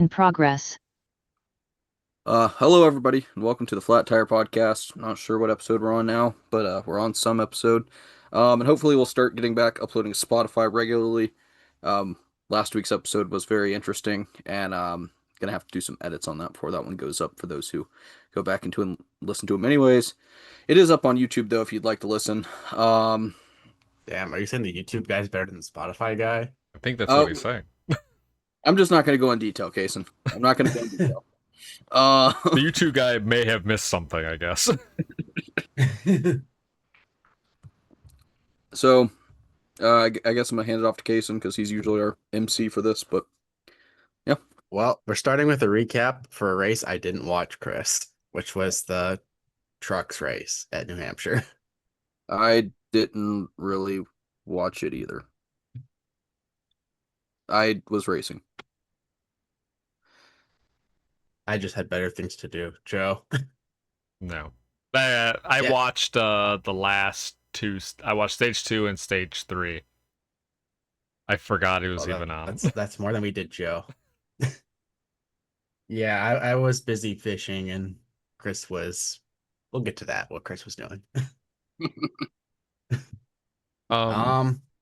In progress. Hello everybody, and welcome to the Flat Tire Podcast. Not sure what episode we're on now, but we're on some episode. And hopefully we'll start getting back uploading to Spotify regularly. Um, Last week's episode was very interesting, and gonna have to do some edits on that before that one goes up for those who go back into and listen to them anyways. It is up on YouTube though if you'd like to listen. Um, Damn, are you saying the YouTube guy's better than the Spotify guy? I think that's uh, what he's saying. I'm just not gonna go in detail, Kason. I'm not gonna go in detail. Uh, The YouTube guy may have missed something, I guess. so. I guess I'm gonna hand it off to Kason because he's usually our MC for this. But yeah, Well, we're starting with a recap for a race I didn't watch, Chris, which was the trucks race at New Hampshire. I didn't really watch it either. I was racing. I just had better things to do. Joe. No. I Yeah. watched the last two. I watched stage 2 and stage 3. I forgot it was Well, even on. that's more than we did, Joe. Yeah, I was busy fishing and Chris was we'll get to that, what Chris was doing.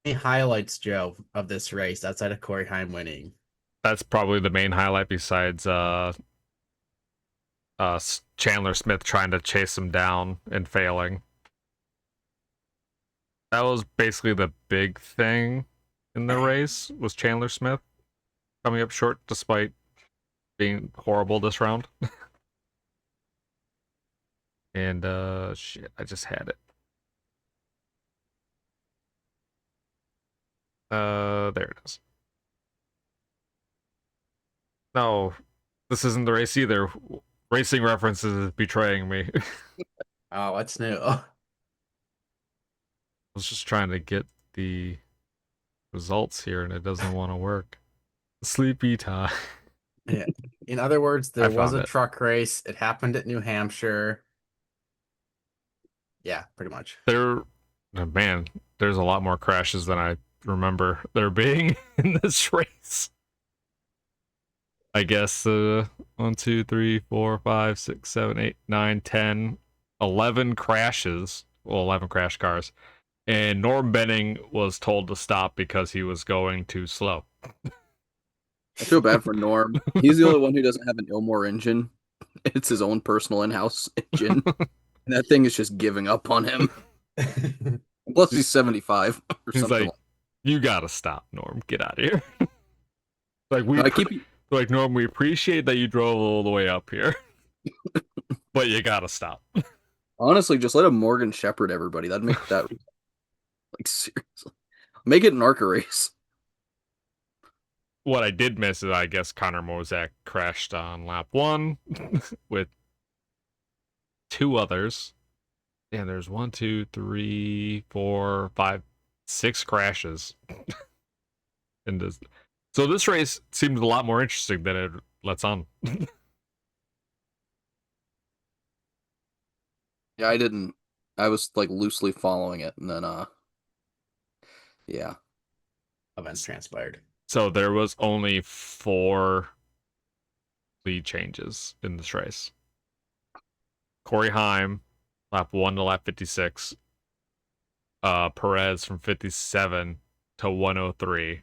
Any highlights, Joe, of this race outside of Corey Heim winning? That's probably the main highlight besides Chandler Smith trying to chase him down and failing. That was basically the big thing in the race, was Chandler Smith coming up short despite being horrible this round. And shit, I just had it. There it is. No, this isn't the race either. Racing references is betraying me. I Oh, what's new? was just trying to get the results here and it doesn't want to work. Sleepy time. Yeah. In other words, I there was found a it. truck race. It happened at New Hampshire. Yeah, pretty much. Oh, man, there's a lot more crashes than I remember there being in this race. I guess 1, 2, 3, 4, 5, 6, 7, 8, 9, 10, 11 crashes. Well, 11 crash cars. And Norm Benning was told to stop because he was going too slow. I feel bad for Norm. He's the only one who doesn't have an Ilmore engine. It's his own personal in-house engine, and that thing is just giving up on him. Plus, he's 75 or He's something. like, you gotta stop, Norm. Get out of here. Like No, like Norm, we appreciate that you drove all the way up here, but you gotta stop. honestly just let him Morgan Shepherd everybody. That'd make that like seriously make it an ARCA race. What I did miss is I guess Connor Mozak crashed on lap 1 with 2 others. And there's 1, 2, 3, 4, 5, 6 crashes. in this. So this race seemed a lot more interesting than it lets on. Yeah, I didn't. I was like loosely following it, and then yeah, Events transpired. So there was only 4 lead changes in this race. Corey Heim, lap 1 to lap 56. Perez from 57 to 103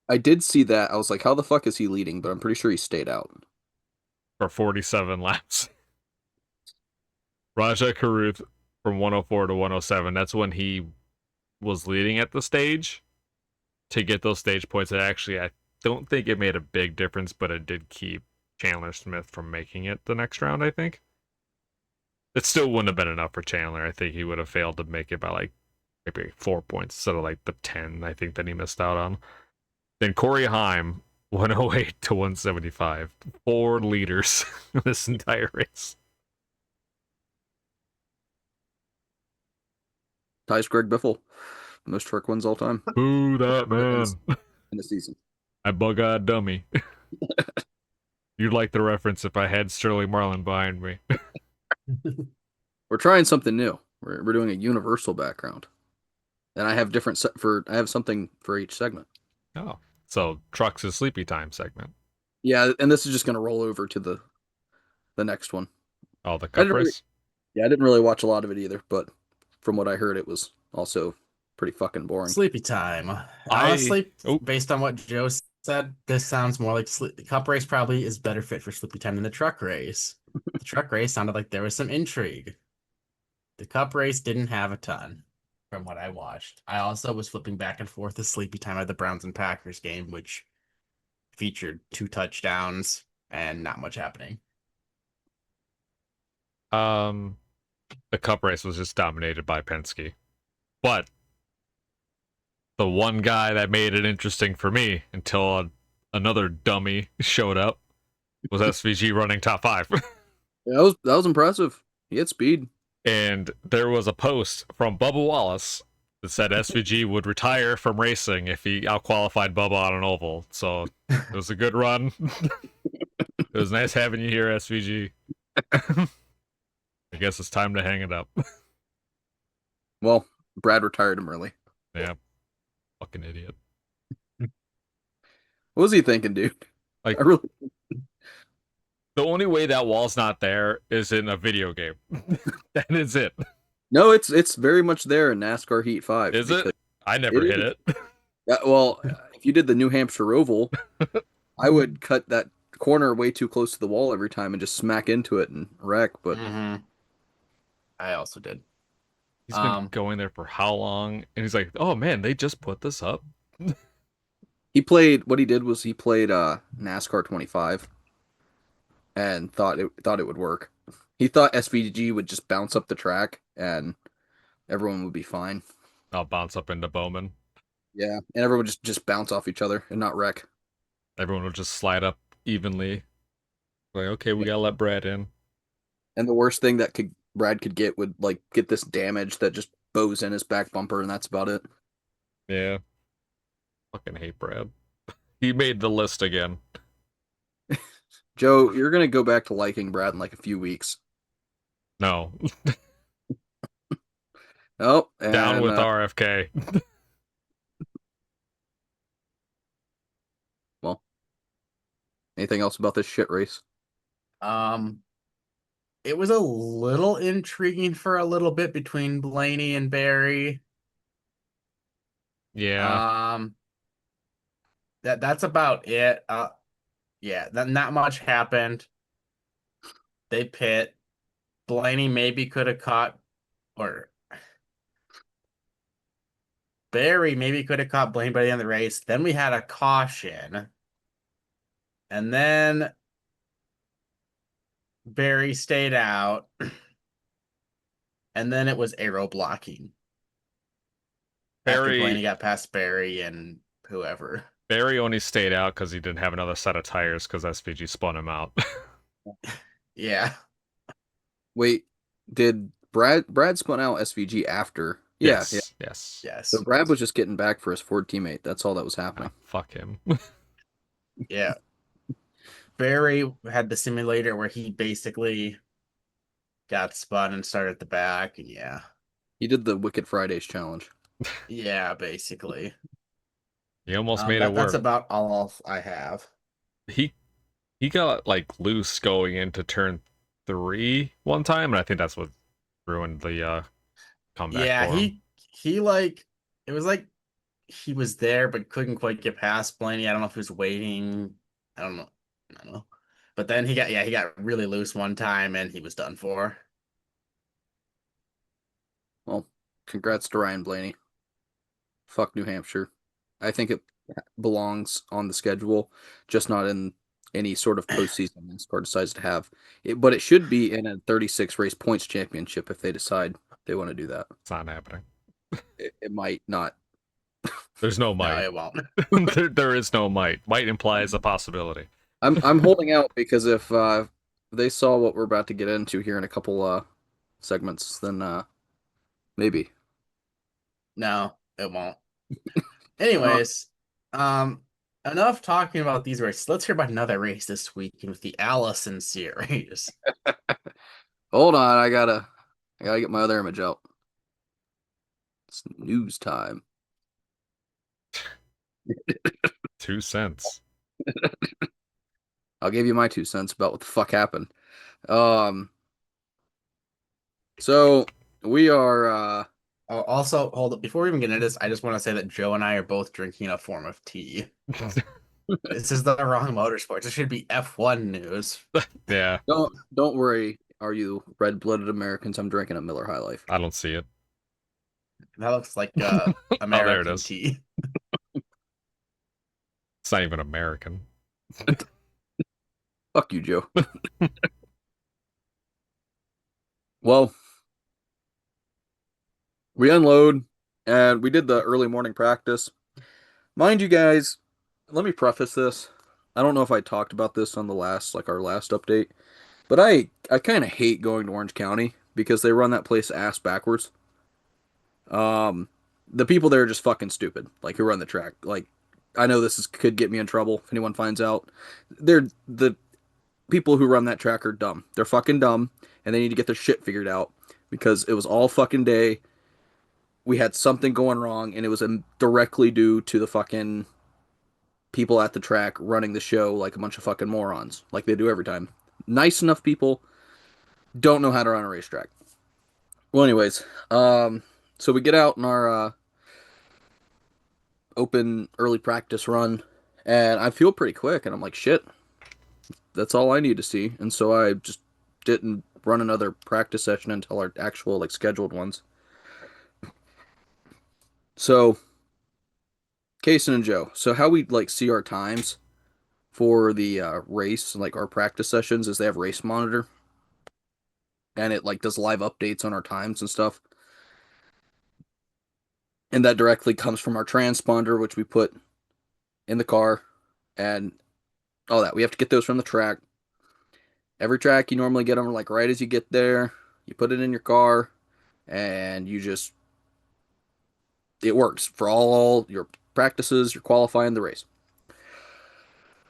I did see that. I was like, how the fuck is he leading? But I'm pretty sure he stayed out. for 47 laps. Raja Karuth from 104 to 107. That's when he was leading at the stage to get those stage points. That actually, I don't think it made a big difference, but it did keep Chandler Smith from making it the next round, I think. It still wouldn't have been enough for Chandler. I think he would have failed to make it by like maybe 4 points instead of like the 10 I think that he missed out on. Then Corey Heim, 108 to 175. 4 leaders this entire race. Ties Greg Biffle, most truck wins all time Boo that man. in the season. I bug-eyed dummy. You'd like the reference if I had Sterling Marlin behind me. We're trying something new. We're doing a universal background, and I have I have something for each segment. Oh, so Trucks' sleepy time segment. Yeah, and this is just gonna roll over to the next one. Oh, the I cup didn't really, race. yeah, I didn't really watch a lot of it either, but from what I heard, it was also pretty fucking boring. Sleepy time. I Honestly, oh based on what Joe said, this sounds more like sleep. The cup race probably is better fit for sleepy time than the truck race. The truck race sounded like there was some intrigue. The cup race didn't have a ton from what I watched. I also was flipping back and forth the sleepy time of the Browns and Packers game, which featured 2 touchdowns and not much happening. um the cup race was just dominated by Penske. But the one guy that made it interesting for me until another dummy showed up was SVG running top 5. Yeah, that was impressive. He had speed. And there was a post from Bubba Wallace that said SVG would retire from racing if he outqualified Bubba on an oval. So it was a good run. It was nice having you here, SVG. I guess it's time to hang it up. Well, Brad retired him early. Yeah, fucking idiot. What was he thinking, dude? I Like, really the only way that wall's not there is in a video game. That is it. no, it's very much there in NASCAR Heat 5 Is it? because I it never hit is. it. Yeah, well, if you did the New Hampshire Oval, I would cut that corner way too close to the wall every time and just smack into it and wreck. But Mm-hmm. I also did. He's been Um, going there for how long? And he's like, oh man, they just put this up. he played. What he did was he played NASCAR 25 and thought it would work. He thought SVG would just bounce up the track and everyone would be fine. I'll bounce up into Bowman. Yeah, and everyone would just bounce off each other and not wreck. Everyone will just slide up evenly. Like, okay, we Yeah. gotta let Brad in. And the worst thing that could Brad could get would like get this damage that just bows in his back bumper, and that's about it. Yeah, fucking hate Brad. He made the list again. Joe, you're gonna go back to liking Brad in like a few weeks. No, Oh, down and with RFK. well, anything else about this shit race? um, it was a little intriguing for a little bit between Blaney and Barry. Yeah, Um, that's about it. Yeah, not much happened. They pit. Blaney maybe could have caught, or Barry maybe could have caught Blaney by the end of the race. Then we had a caution, and then Barry stayed out, and then it was arrow blocking after Blaney Barry. got past Barry and whoever. Barry only stayed out because he didn't have another set of tires because SVG spun him out. Yeah. Wait, did Brad spun out SVG after? Yeah, yeah. Yes, yes. So Yes. Brad was just getting back for his Ford teammate. That's all that was Ah, happening. fuck him. Yeah. Barry had the simulator where he basically got spun and started at the back. And yeah. He did the Wicked Fridays challenge. Yeah, basically. He almost made it That's work. about all I have. He he got like loose going into turn 3 one time, and I think that's what ruined the comeback Yeah, for him. he like it was like he was there but couldn't quite get past Blaney. I don't know if he was waiting. I don't know. I don't know. But then he got really loose one time and he was done for. Well, congrats to Ryan Blaney. Fuck New Hampshire. I think it belongs on the schedule, just not in any sort of postseason NASCAR decides to have. But it should be in a 36 race points championship if they decide they want to do that. It's not happening. It might not. There's no No, might. it won't. There is no might. Might implies a possibility. I'm holding out because if they saw what we're about to get into here in a couple segments, then maybe. No, it won't. Uh, Anyways, um, enough talking about these races. Let's hear about another race this week with the Allison series. hold on, I gotta get my other image out. It's news time. 2 cents. I'll give you my 2 cents about what the fuck happened. Um, so we are Oh, also, hold up. Before we even get into this, I just want to say that Joe and I are both drinking a form of tea. This is the wrong motorsports. This should be F1 news. Yeah, don't worry, are you red-blooded Americans? I'm drinking a Miller High Life. I don't see it. That looks like Oh, there it American is. tea. It's not even American. Fuck you, Joe. Well, we unload and we did the early morning practice. Mind you guys, let me preface this. I don't know if I talked about this on the last, like our last update, but I kind of hate going to Orange County because they run that place ass backwards. Um, the people there are just fucking stupid, like who run the track. Like, I know could get me in trouble if anyone finds out. The people who run that track are dumb. They're fucking dumb, and they need to get their shit figured out because it was all fucking day. We had something going wrong, and it was directly due to the fucking people at the track running the show like a bunch of fucking morons, like they do every time. Nice enough people don't know how to run a racetrack. Well, anyways, so we get out in our open early practice run, and I feel pretty quick, and I'm like, shit, that's all I need to see. And so I just didn't run another practice session until our actual like scheduled ones. So, Kason and Joe, so how we like see our times for the race, like our practice sessions, is they have race monitor, and it like does live updates on our times and stuff. And that directly comes from our transponder, which we put in the car, and all that. We have to get those from the track. Every track you normally get them like right as you get there. You put it in your car, and you just it works for all your practices. You're qualifying the race.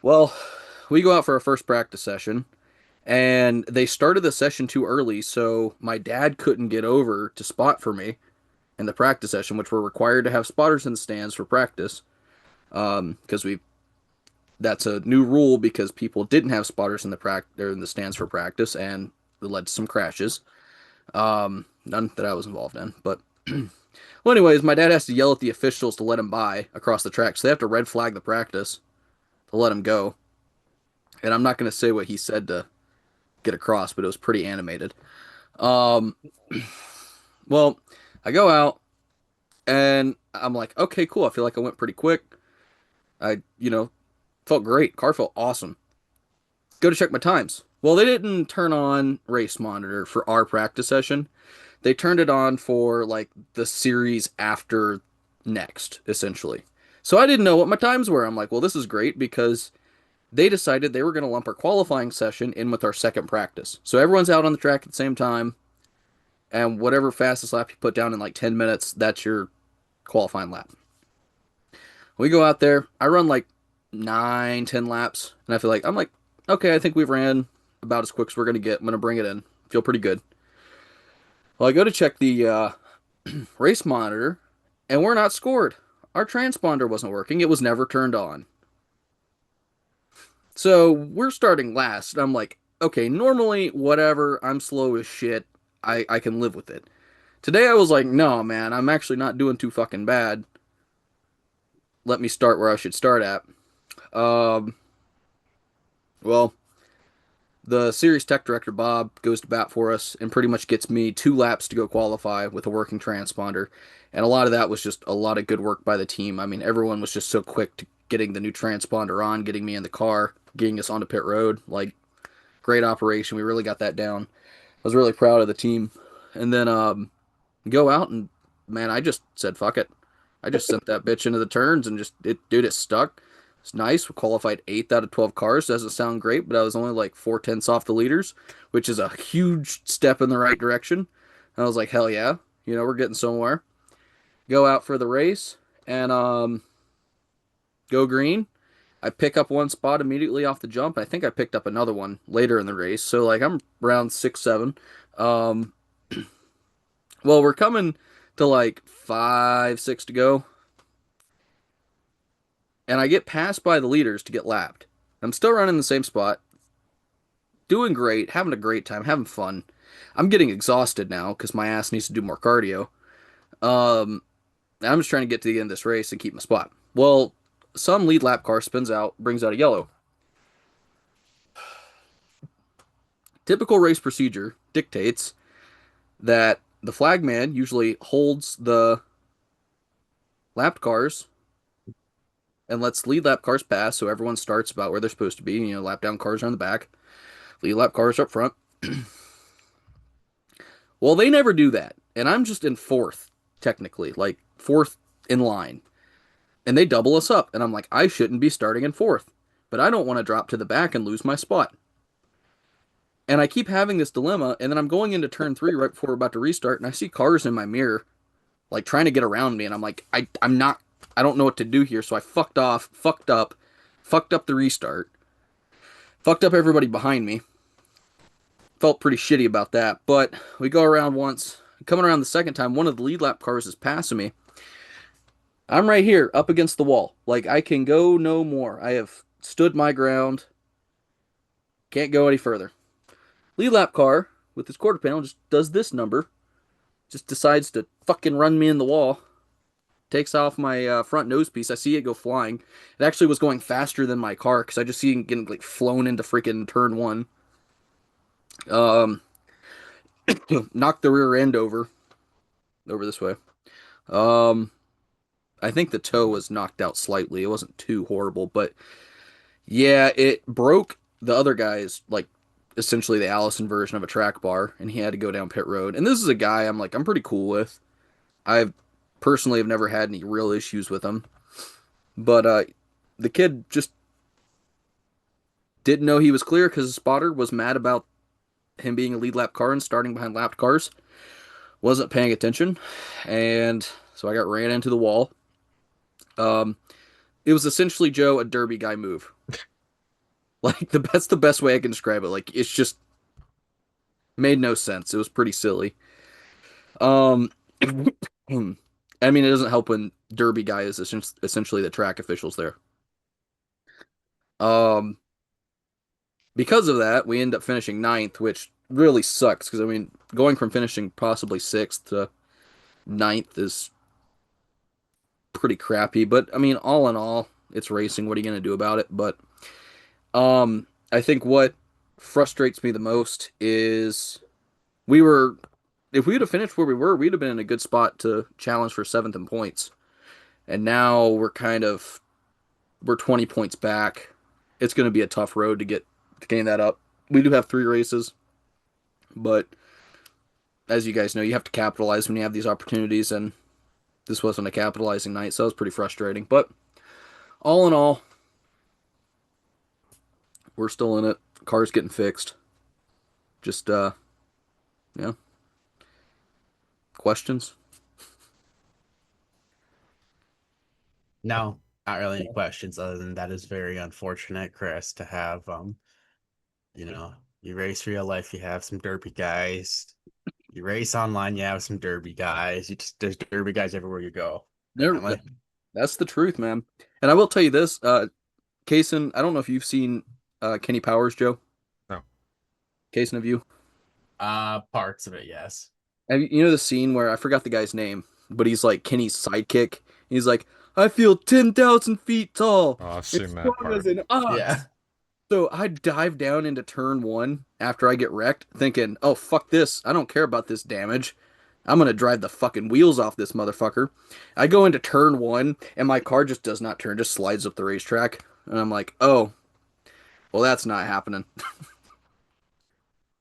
Well, we go out for our first practice session, and they started the session too early, so my dad couldn't get over to spot for me in the practice session, which we're required to have spotters in the stands for practice. Because we that's a new rule because people didn't have spotters in the stands for practice, and it led to some crashes. None that I was involved in, but well, anyways, my dad has to yell at the officials to let him by across the track, so they have to red flag the practice to let him go. And I'm not going to say what he said to get across, but it was pretty animated. Um, well, I go out and I'm like, okay, cool. I feel like I went pretty quick. I felt great. Car felt awesome. Go to check my times. Well, they didn't turn on race monitor for our practice session. They turned it on for like the series after next, essentially. So I didn't know what my times were. I'm like, well, this is great because they decided they were going to lump our qualifying session in with our second practice. So everyone's out on the track at the same time, and whatever fastest lap you put down in like 10 minutes, that's your qualifying lap. We go out there. I run like 9, 10 laps, and I'm like, okay, I think we've ran about as quick as we're going to get. I'm going to bring it in. Feel pretty good. Well, I go to check the race monitor, and we're not scored. Our transponder wasn't working. It was never turned on. So we're starting last. I'm like, okay, normally, whatever, I'm slow as shit. I can live with it. Today I was like, no, man, I'm actually not doing too fucking bad. Let me start where I should start at. Um, well, the series tech director, Bob, goes to bat for us and pretty much gets me 2 laps to go qualify with a working transponder. And a lot of that was just a lot of good work by the team. I mean, everyone was just so quick to getting the new transponder on, getting me in the car, getting us onto pit road. Like, great operation. We really got that down. I was really proud of the team. And then go out and man, I just said fuck it. I just sent that bitch into the turns and it stuck. It's nice. We qualified 8th out of 12 cars. Doesn't sound great, but I was only like 4/10 off the leaders, which is a huge step in the right direction. And I was like, hell yeah, we're getting somewhere. Go out for the race and go green. I pick up one spot immediately off the jump. I think I picked up another one later in the race. So like I'm around 6, 7. Um, well, we're coming to like 5, 6 to go, and I get passed by the leaders to get lapped. I'm still running the same spot. doing great, having a great time, having fun. I'm getting exhausted now because my ass needs to do more cardio. Um, I'm just trying to get to the end of this race and keep my spot. Well, some lead lap car spins out, brings out a yellow. Typical race procedure dictates that the flagman usually holds the lapped cars and lets lead lap cars pass so everyone starts about where they're supposed to be. You know, lap down cars are on the back, lead lap cars up front. Well, they never do that. And I'm just in fourth, technically, like fourth in line. And they double us up. And I'm like, I shouldn't be starting in fourth, but I don't want to drop to the back and lose my spot. And I keep having this dilemma. And then I'm going into turn three right before we're about to restart. And I see cars in my mirror, like trying to get around me. And I'm like, I'm not, I don't know what to do here. So I fucked up the restart, fucked up everybody behind me. Felt pretty shitty about that. But we go around once. Coming around the second time, one of the lead lap cars is passing me. I'm right here up against the wall. Like I can go no more. I have stood my ground. Can't go any further. Lead lap car with his quarter panel just does this number. Just decides to fucking run me in the wall. Takes off my front nose piece. I see it go flying. It actually was going faster than my car because I just see it getting like flown into freaking turn one. Um, knocked the rear end over this way. Um, I think the toe was knocked out slightly. It wasn't too horrible, but yeah, it broke the other guy's like essentially the Allison version of a track bar, and he had to go down pit road. And this is a guy I'm pretty cool with. I've personally have never had any real issues with him, but the kid just didn't know he was clear because the spotter was mad about him being a lead lap car and starting behind lapped cars. Wasn't paying attention, and so I got ran into the wall. Um, it was essentially Joe a derby guy move. Like the best way I can describe it. Like it's just made no sense. It was pretty silly. Um, I mean, it doesn't help when Derby guy is essentially the track officials there. Um, because of that, we end up finishing ninth, which really sucks because I mean, going from finishing possibly sixth to ninth is pretty crappy. But I mean, all in all, it's racing. What are you gonna do about it? But I think what frustrates me the most is we were if we would have finished where we were, we'd have been in a good spot to challenge for seventh in points. And now we're 20 points back. It's going to be a tough road to gain that up. We do have three races, but as you guys know, you have to capitalize when you have these opportunities, and this wasn't a capitalizing night, so it was pretty frustrating. But all in all, we're still in it. Car's getting fixed. Just yeah. Questions? No, not really any questions other than that is very unfortunate, Chris, to have you know, you race real life, you have some derby guys. You race online, you have some derby guys. There's derby guys everywhere you go. There, Apparently. that's the truth, man. And I will tell you this, Kaysen, I don't know if you've seen Kenny Powers, Joe. No. Kaysen, have you? Parts of it, yes. You know the scene where I forgot the guy's name, but he's like Kenny's sidekick. He's like, I feel 10,000 feet tall, Oh, I've as seen that strong as part. an ox. Yeah. So I dive down into turn one after I get wrecked, thinking, oh, fuck this. I don't care about this damage. I'm going to drive the fucking wheels off this motherfucker. I go into turn one, and my car just does not turn, just slides up the racetrack. And I'm like, oh, well, that's not happening.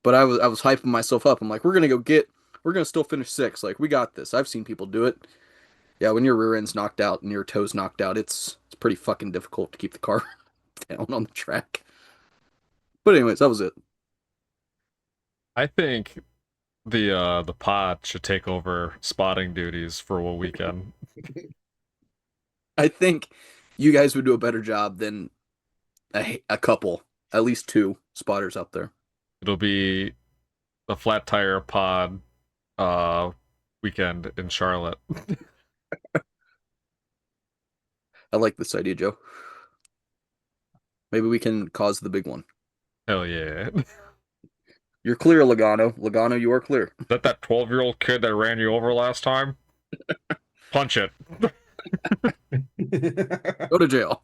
But I was hyping myself up. I'm like, we're gonna still finish sixth. Like, we got this. I've seen people do it. Yeah, when your rear end's knocked out and your toes knocked out, it's pretty fucking difficult to keep the car down on the track. But anyways, that was it. I think the pod should take over spotting duties for a weekend. I think you guys would do a better job than a couple, at least two spotters out there. It'll be a flat tire pod uh weekend in Charlotte. I like this idea, Joe. Maybe we can cause the big one. Hell yeah. You're clear, Logano. Logano, you are clear. Is that 12-year-old kid that ran you over last time? Punch it. Go to jail.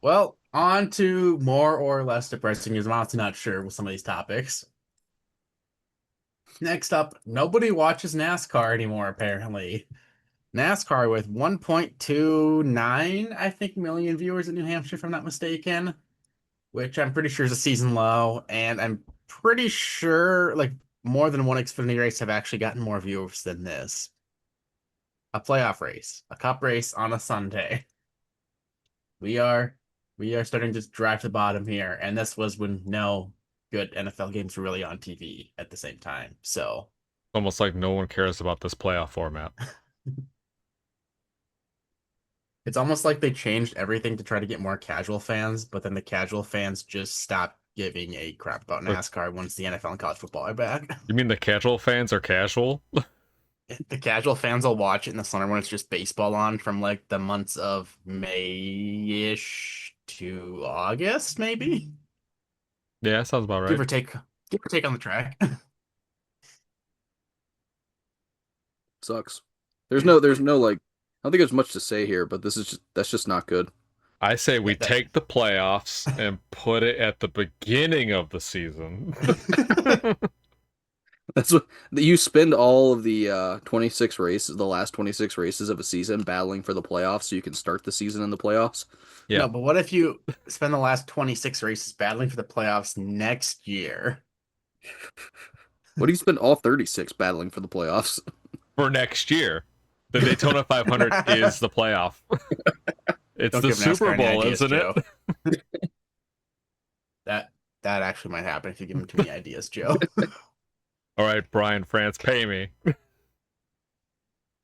Well, on to more or less depressing news. I'm honestly not sure with some of these topics. Next up, nobody watches NASCAR anymore, apparently. NASCAR with 1.29, I think, million viewers in New Hampshire, if I'm not mistaken, which I'm pretty sure is a season low. And I'm pretty sure like more than one Xfinity race have actually gotten more viewers than this. A playoff race, a cup race on a Sunday. We are starting to drive to the bottom here, and this was when no good NFL games were really on TV at the same time. So Almost like no one cares about this playoff format. it's almost like they changed everything to try to get more casual fans, but then the casual fans just stopped giving a crap about Look, NASCAR once the NFL and college football are back. you mean the casual fans are casual? The casual fans will watch it in the summer when it's just baseball on from like the months of May-ish to August, maybe. Yeah, sounds about right. Give or take on the track. Sucks. There's no like. I don't think there's much to say here, but that's just not good. I say Yeah, we take the playoffs and put it at the beginning of the season. That's what you spend all of the 26 races, the last 26 races of a season battling for the playoffs so you can start the season in the playoffs. Yeah. No, but what if you spend the last 26 races battling for the playoffs next year? What do you spend all 36 battling for the playoffs? For next year. The Daytona 500 is the playoff. It's Don't the give NASCAR Super any Bowl, ideas, isn't it? Joe. That actually might happen if you give him too many ideas, Joe. All right, Brian France, pay me.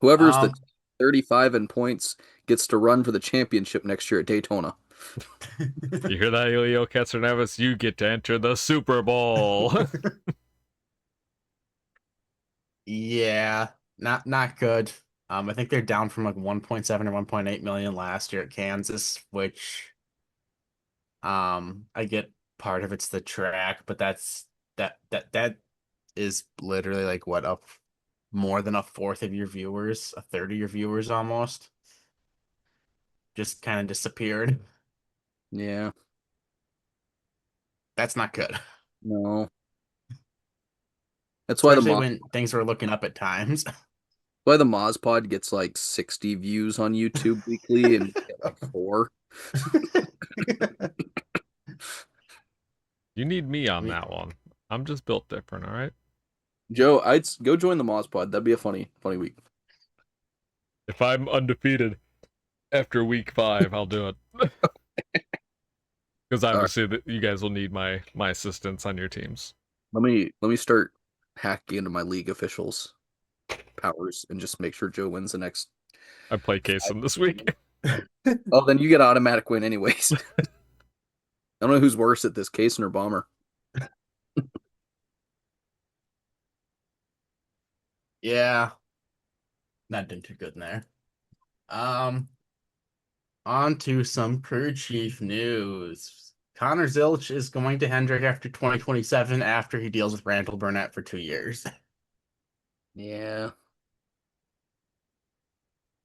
Whoever's the Um, 35 in points gets to run for the championship next year at Daytona. You hear that, Elio Castroneves? You get to enter the Super Bowl. yeah, not good. I think they're down from like 1.7 or 1.8 million last year at Kansas, which I get part of it's the track, but that is literally like what up more than a fourth of your viewers, a third of your viewers almost just kind of disappeared. Yeah, That's not good, no. That's why the especially Mo when things were looking up at times. why the Mozpod gets like 60 views on YouTube weekly and we get like 4. You need me I on mean, that one. I'm just built different, all right? Joe, go join the Mozpod. That'd be a funny week. If I'm undefeated after week 5, I'll do it. Because All right, obviously you guys will need my assistance on your teams. let me start hacking into my league officials powers and just make sure Joe wins the next I play 5. Kaysen this week. Oh, then you get automatic win anyways. I don't know who's worse at this, Kaysen or Bomber. yeah, not doing too good in there. Um, On to some crew chief news. Connor Zilch is going to Hendrick after 2027 after he deals with Randall Burnett for 2 years. Yeah.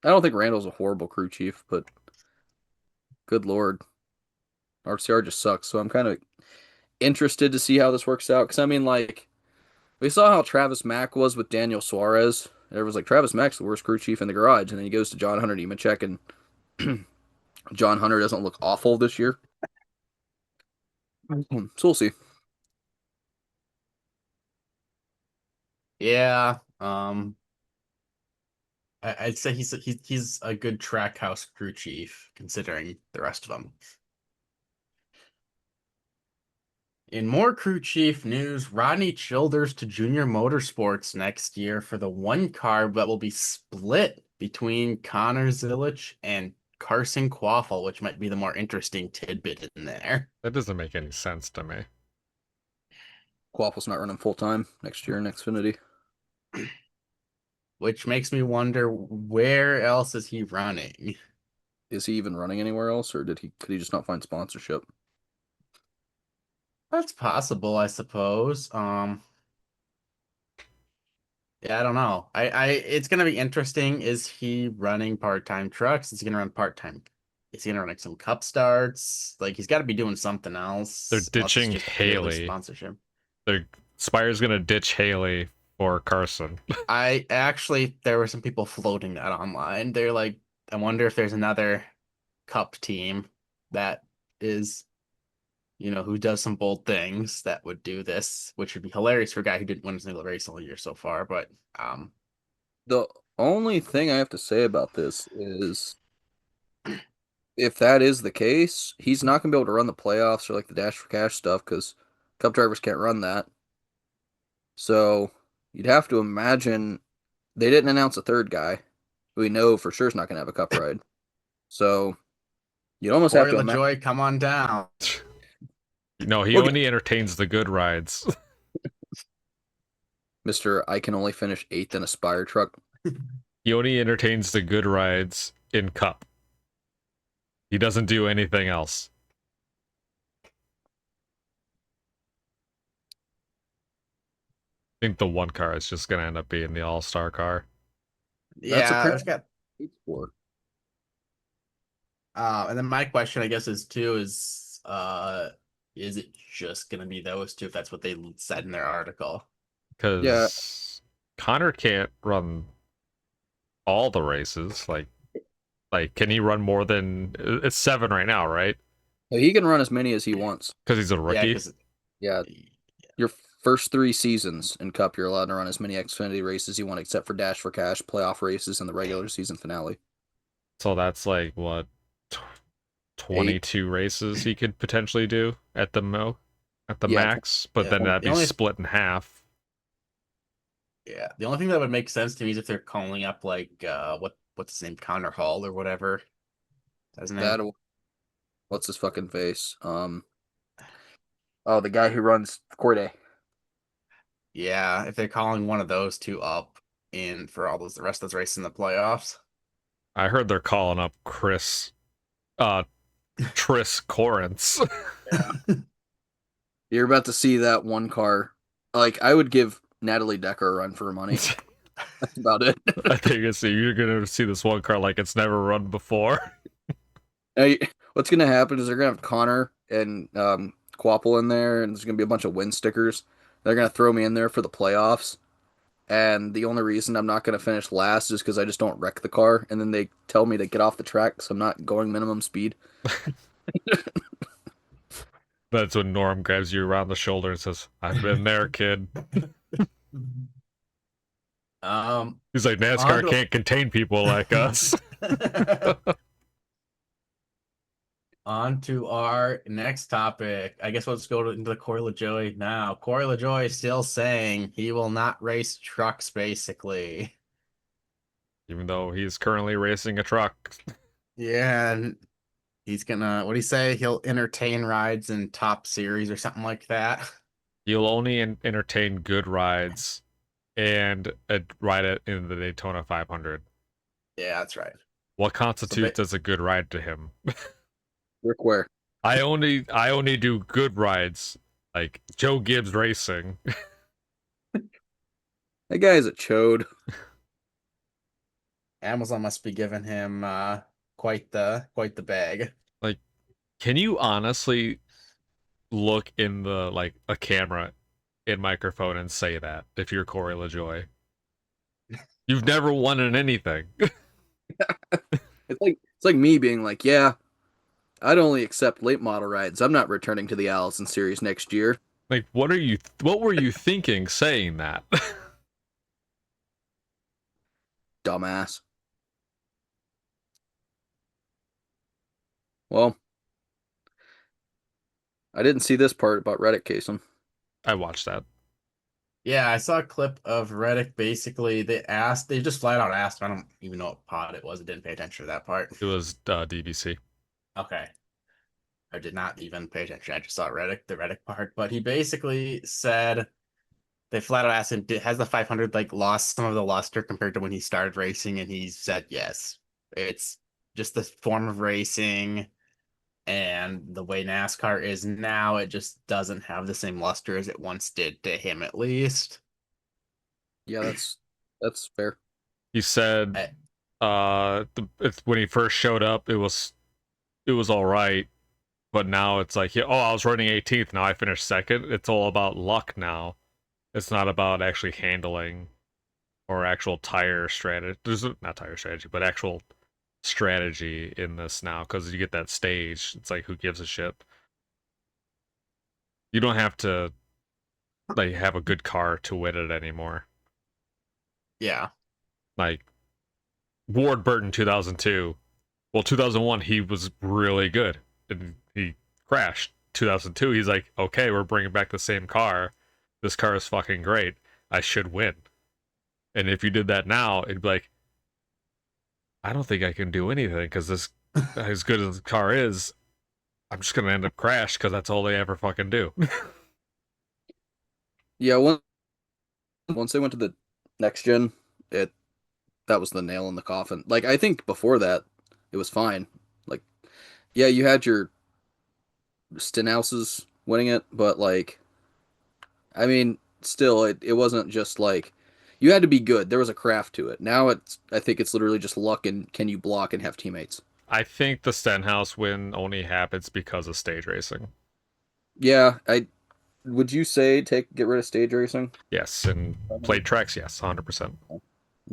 I don't think Randall's a horrible crew chief, but good lord. RCR just sucks. So I'm kind of interested to see how this works out. Because, I mean, like, we saw how Travis Mack was with Daniel Suarez. Everyone's like, Travis Mack's the worst crew chief in the garage. And then he goes to John Hunter Nemechek, and John Hunter doesn't look awful this year. So we'll see. Yeah, I'd say he's a good track house crew chief considering the rest of them. In more crew chief news, Rodney Childers to Junior Motorsports next year for the one car that will be split between Connor Zilich and Carson Quaffle, which might be the more interesting tidbit in there. That doesn't make any sense to me. Quaffle's not running full time next year in Xfinity. Which makes me wonder where else is he running? Is he even running anywhere else, or could he just not find sponsorship? That's possible, I suppose. Yeah, I don't know. It's gonna be interesting. Is he running part-time trucks? Is he gonna run part-time? Is he gonna run like some cup starts? Like he's got to be doing something They're else, unless it's ditching just purely Haley. sponsorship. They're Spire's gonna ditch Haley for Carson. I actually, there were some people floating that online. They're like, I wonder if there's another cup team that is, who does some bold things that would do this, which would be hilarious for a guy who didn't win a single race all year so far. But um, The only thing I have to say about this is if that is the case, he's not going to be able to run the playoffs or like the Dash for Cash stuff because Cup drivers can't run that. So you'd have to imagine they didn't announce a third guy who we know for sure is not going to have a Cup ride. So you'd almost have Corey to imagine, LaJoy, come on down. No, he we'll get only entertains the good rides. Mr. I can only finish eighth in a Spire truck. He only entertains the good rides in Cup. He doesn't do anything else. I think the one car is just gonna end up being the all-star car. That's Yeah, it's apparently got. for. And then my question, I guess, is it just gonna be those two if that's what they said in their article? Yeah, Because Connor can't run all the races. Like, can he run more than it's 7 right now, right? he can run as many as he wants. Because he's a Yeah, rookie. because Yeah, your first 3 seasons in Cup, you're allowed to run as many Xfinity races you want, except for Dash for Cash, playoff races, and the regular season finale. So that's like what tw- 8, 22 races he could potentially do at the yeah, max, but yeah, then that'd the be only split in half. the only thing that would make sense to me is if they're calling up like what's his name, Connor Hall or whatever. That's his name. that what's his fucking face? Oh, the guy who runs Corday. Yeah, if they're calling one of those two up in for all the rest of those races in the playoffs. I heard they're calling up uh Tris Corrance. Yeah. You're about to see that one car. Like I would give Natalie Decker a run for her money. That's about it. I think you're gonna see this one car like it's never run before. Hey, what's gonna happen is they're gonna have Connor and Quapple in there, and there's gonna be a bunch of win stickers. They're gonna throw me in there for the playoffs, and the only reason I'm not gonna finish last is because I just don't wreck the car, and then they tell me to get off the track, so I'm not going minimum speed. That's when Norm grabs you around the shoulder and says, "I've been there, kid." Um, He's like, on NASCAR to, can't contain people like us. on to our next topic. I guess let's go into the Corey LaJoy now. Corey LaJoy is still saying he will not race trucks, basically. Even though he's currently racing a truck. Yeah, and he's gonna, what do you say? He'll entertain rides in Top Series or something like that. You'll only entertain good rides and ride it in the Daytona 500. Yeah, that's right. What So, constitutes as a good ride to him? Rick Ware. I only do good rides, like Joe Gibbs Racing. That guy is a chode. Amazon must be giving him quite the bag. Like, can you honestly look in the like a camera in microphone and say that if you're Corey LaJoy? You've never won in anything. It's like me being like, yeah, I'd only accept late model rides. I'm not returning to the Allison series next year. Like, what were you thinking saying that? Dumbass. Well, I didn't see this part about Reddit casing. I watched that. Yeah, I saw a clip of Reddick. Basically, they just flat out asked. I don't even know what pod it was. I didn't pay attention to that part. It was DBC. Okay. I did not even pay attention. I just saw the Reddick part. But he basically said they flat out asked him, has the 500 like lost some of the luster compared to when he started racing? And he said yes. It's just the form of racing. And the way NASCAR is now, it just doesn't have the same luster as it once did, to him at least. Yeah, that's fair. He said I, when he first showed up, it was all right, but now it's like, yeah, oh, I was running 18th, now I finished second. It's all about luck now. It's not about actually handling or actual tire strategy. There's not tire strategy, but actual strategy in this now, because you get that stage. It's like, who gives a shit? You don't have to like have a good car to win it anymore. yeah. Like Ward Burton 2002. Well, 2001 he was really good and he crashed. 2002 he's like, okay, we're bringing back the same car. This car is fucking great. I should win. And if you did that now, it'd be like, I don't think I can do anything because this, as good as the car is, I'm just gonna end up crashed because that's all they ever fucking do. Yeah, once they went to the next gen, it that was the nail in the coffin. Like I think before that, it was fine. Like yeah, you had your Stenhouses winning it, but like I mean, still it wasn't just like you had to be good. There was a craft to it. Now I think it's literally just luck and can you block and have teammates. I think the Stenhouse win only happens because of stage racing. Yeah, I would you say get rid of stage racing? Yes, and played tracks, yes, 100%.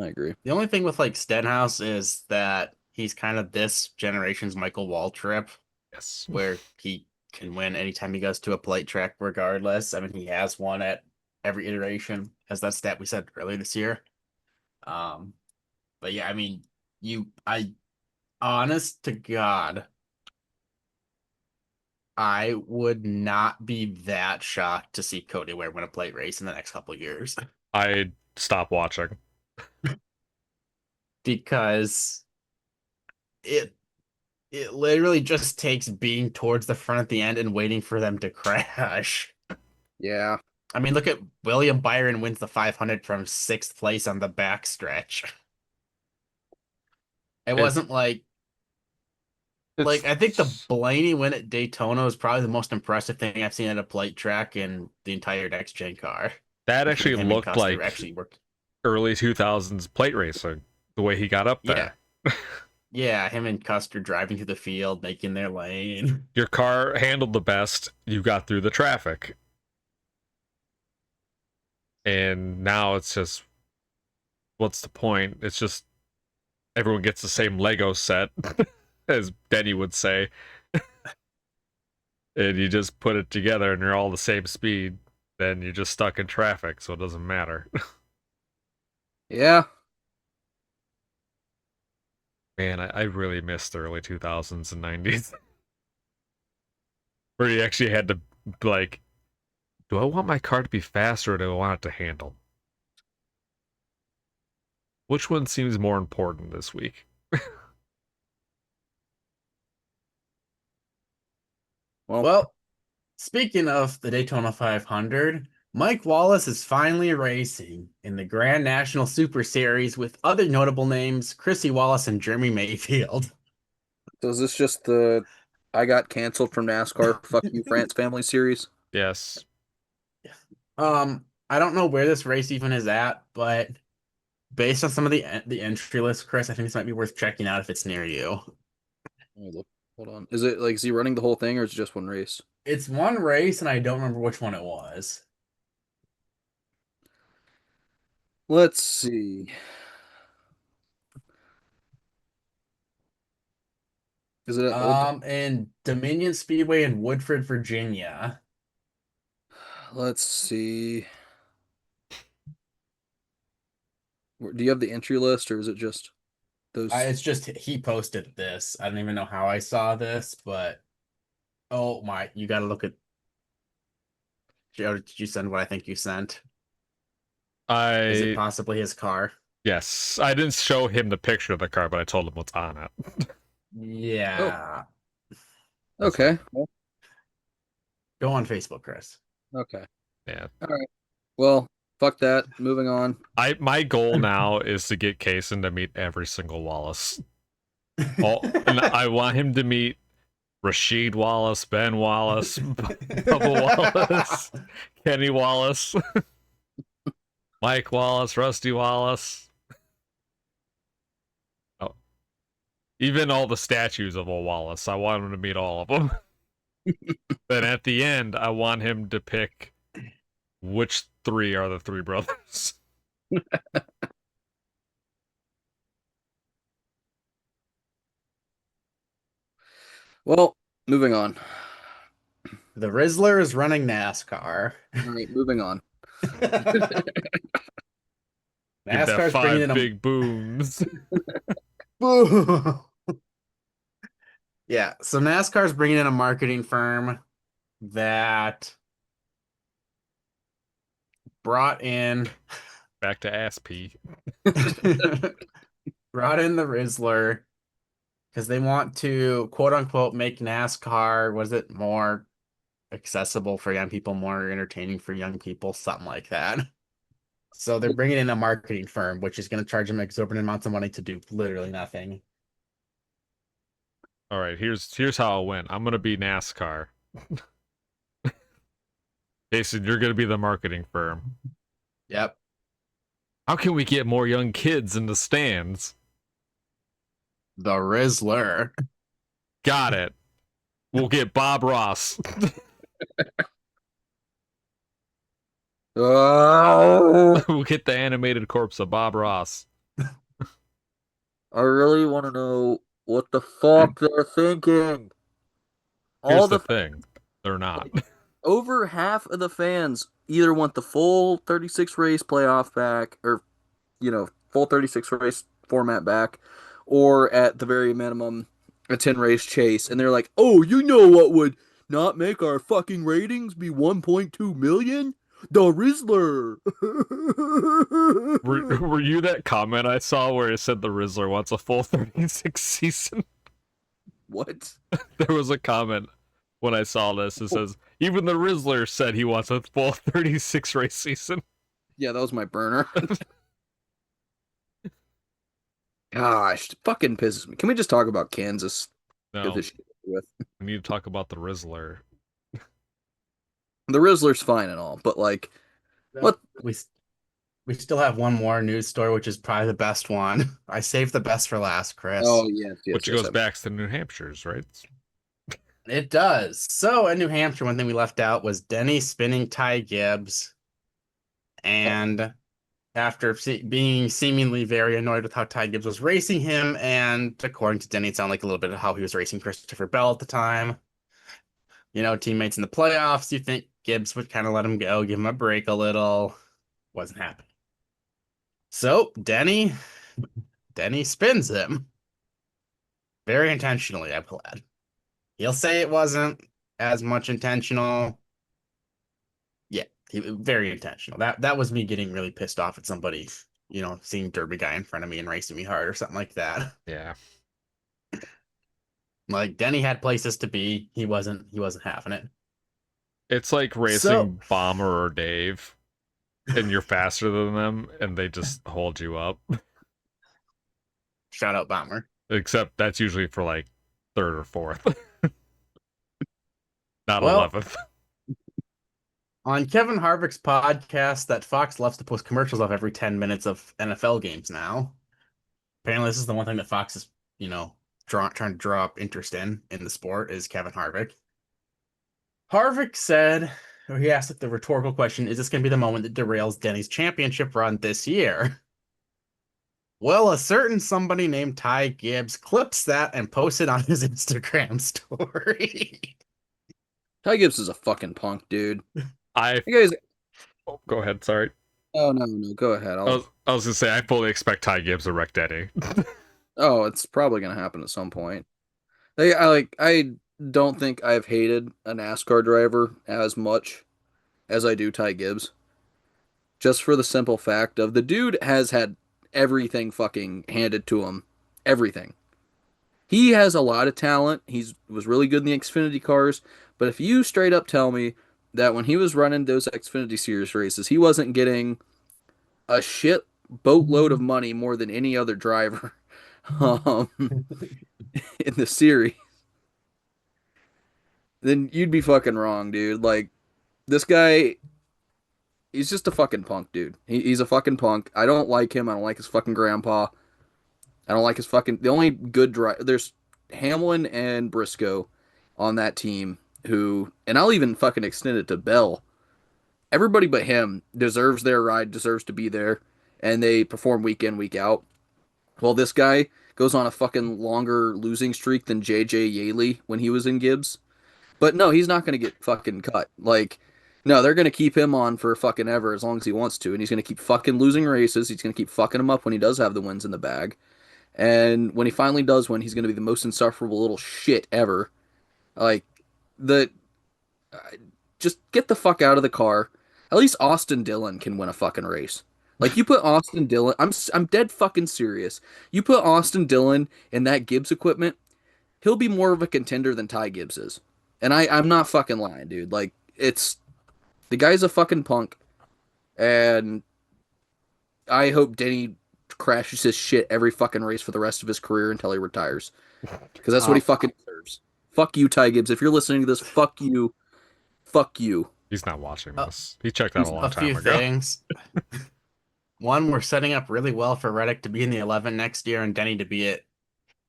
I agree. The only thing with like Stenhouse is that he's kind of this generation's Michael Waltrip, Yes. where he can win anytime he goes to a plate track, regardless. I mean, he has won at every iteration, as that stat we said earlier this year. Um, but yeah, I mean, honest to God, I would not be that shocked to see Cody Ware win a plate race in the next couple of years I stopped watching. because it it literally just takes being towards the front at the end and waiting for them to crash. Yeah. I mean, look at William Byron wins the 500 from sixth place on the backstretch. It It wasn't like it's I think the Blaney win at Daytona was probably the most impressive thing I've seen at a plate track in the entire next gen car. that Between actually him and looked Custer like actually worked. early 2000s plate racing, the way he got up Yeah, there. yeah, him and Custer driving through the field, making their lane. Your car handled the best, you got through the traffic. And now it's just, what's the point? It's just everyone gets the same Lego set, as Denny would say. And you just put it together and you're all the same speed, then you're just stuck in traffic, so it doesn't matter. Yeah. Man, I really missed the early 2000s and 90s. Where you actually had to, like, do I want my car to be faster or do I want it to handle? Which one seems more important this week? Well, Well, speaking of the Daytona 500, Mike Wallace is finally racing in the Grand National Super Series with other notable names, Chrissy Wallace and Jeremy Mayfield. so is this just the I got canceled from NASCAR fuck you France family series? Yes. I don't know where this race even is at, but based on some of the entry list, Chris, I think this might be worth checking out if it's near you. Let me look. Hold on. Is it like is he running the whole thing or is it just one race? It's one race, and I don't remember which one it was. Let's see. Is it at Old? In Dominion Speedway in Woodford, Virginia. Let's see. Do you have the entry list or is it just those? It's just he posted this. I don't even know how I saw this, but oh my, you got to look at. Joe, did you send what I think you sent? Is it I possibly his car? Yes. I didn't show him the picture of the car, but I told him what's on it. Oh, Yeah. okay. Well, Go on Facebook, Chris. okay. Yeah. All right. Well, fuck that. Moving on. My goal now is to get Kaysen to meet every single Wallace. And I want him to meet Rasheed Wallace, Ben Wallace, Bubba Wallace, Kenny Wallace, Mike Wallace, Rusty Wallace. Oh, even all the statues of a Wallace. I want him to meet all of them. Then at the end, I want him to pick which three are the three brothers. Well, moving on. The Rizzler is running NASCAR. All right, moving on. Give that NASCAR's bringing five in a big booms. boo. Yeah, so NASCAR's bringing in a marketing firm that brought in Back to ass pee. brought in the Rizzler because they want to quote unquote make NASCAR, was it more accessible for young people, more entertaining for young people, something like that. So they're bringing in a marketing firm, which is going to charge them exorbitant amounts of money to do literally nothing. All right, here's how it went. I'm gonna be NASCAR. Jason, you're gonna be the marketing firm. Yep. How can we get more young kids in the stands? The Rizzler. Got it. We'll get Bob Ross. Oh, We'll get the animated corpse of Bob Ross. I really want to know what the fuck they're thinking. Here's All the the thing. They're not. over half of the fans either want the full 36 race playoff back or full 36 race format back or at the very minimum a 10 race chase and they're like, "Oh, you know what would not make our fucking ratings be 1.2 million? The Rizzler." Were you that comment I saw where it said the Rizzler wants a full 36 season? What? There was a comment when I saw this. It says, even the Rizzler said he wants a full 36 race season. Yeah, that was my burner. Gosh, it fucking pisses me. Can we just talk about Kansas? Get No, this shit with. we need to talk about the Rizzler. The Rizzler's fine and all, but like, what? We still have one more news story, which is probably the best one. I saved the best for last, Chris. Oh yes, yes, Which yes. goes back to New Hampshire's, right? It does. So in New Hampshire, one thing we left out was Denny spinning Ty Gibbs. And after being seemingly very annoyed with how Ty Gibbs was racing him, and according to Denny, it sounded like a little bit of how he was racing Christopher Bell at the time. You know, teammates in the playoffs, you think Gibbs would kind of let him go, give him a break a little. Wasn't happening. So Denny spins him. Very intentionally, I will add. He'll say it wasn't as much intentional. Yeah, very intentional. That was me getting really pissed off at somebody, seeing Derby guy in front of me and racing me hard or something like that. Yeah. Like Denny had places to be. He wasn't having it. It's like racing Bomber or Dave, and you're faster than them, and they just hold you up. Shout out Bomber. Except that's usually for like third or fourth, not Well, 11th. On Kevin Harvick's podcast that Fox loves to post commercials of every 10 minutes of NFL games now. Apparently, this is the one thing that Fox is, trying to draw up interest in the sport is Kevin Harvick. Harvick said, or he asked the rhetorical question, is this going to be the moment that derails Denny's championship run this year? Well, a certain somebody named Ty Gibbs clips that and posts it on his Instagram story. Ty Gibbs is a fucking punk, dude. You guys. Oh, go ahead. Sorry. Oh no, go ahead. I was gonna say I fully expect Ty Gibbs to wreck Denny. Oh, it's probably gonna happen at some point. I don't think I've hated a NASCAR driver as much as I do Ty Gibbs. Just for the simple fact of the dude has had everything fucking handed to him. Everything. He has a lot of talent. Was really good in the Xfinity cars. But if you straight up tell me that when he was running those Xfinity Series races, he wasn't getting a shit boatload of money more than any other driver in the series, then you'd be fucking wrong, dude. Like this guy, he's just a fucking punk, dude. He's a fucking punk. I don't like him. I don't like his fucking grandpa. I don't like his fucking. The only good drive there's Hamlin and Briscoe on that team who, and I'll even fucking extend it to Bell. Everybody but him deserves their ride, deserves to be there, and they perform week in, week out. Well, this guy goes on a fucking longer losing streak than JJ Yaley when he was in Gibbs. But no, he's not going to get fucking cut. Like, no, they're going to keep him on for fucking ever as long as he wants to. And he's going to keep fucking losing races. He's going to keep fucking them up when he does have the wins in the bag. And when he finally does win, he's going to be the most insufferable little shit ever. Like, the. uh, just get the fuck out of the car. At least Austin Dillon can win a fucking race. Like, you put Austin Dillon. I'm dead fucking serious. You put Austin Dillon in that Gibbs equipment, he'll be more of a contender than Ty Gibbs is. And I'm not fucking lying, dude. Like, it's the guy's a fucking punk, and I hope Denny crashes his shit every fucking race for the rest of his career until he retires, because that's what he Um, fucking deserves. Fuck you, Ty Gibbs. If you're listening to this, fuck you, fuck you. He's not watching uh, this. He checked out a a long few time ago. things. One, we're setting up really well for Reddick to be in the 11 next year and Denny to be at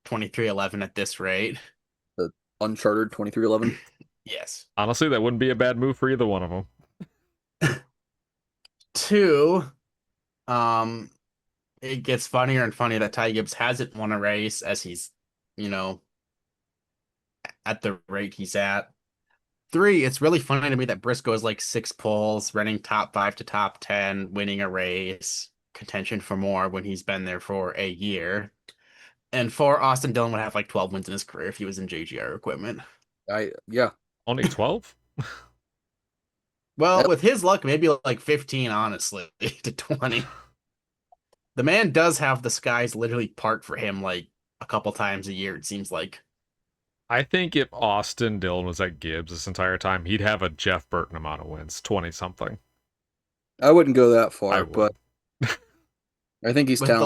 23-11 at this rate. The Uncharted 2311. Yes. Honestly, that wouldn't be a bad move for either one of them. Two, um, it gets funnier and funnier that Ty Gibbs hasn't won a race as he's, you know, at the rate he's at. Three, it's really funny to me that Briscoe is like 6 poles, running top 5 to top 10, winning a race, contention for more when he's been there for a year. And four, Austin Dillon would have like 12 wins in his career if he was in JGR equipment. Yeah. Only 12? Well, That, with his luck, maybe like 15, honestly, to 20. The man does have the skies literally part for him like a couple times a year, it seems like. I think if Austin Dillon was at Gibbs this entire time, he'd have a Jeff Burton amount of wins, 20 something. I wouldn't go that I far, would. but I think he's talented.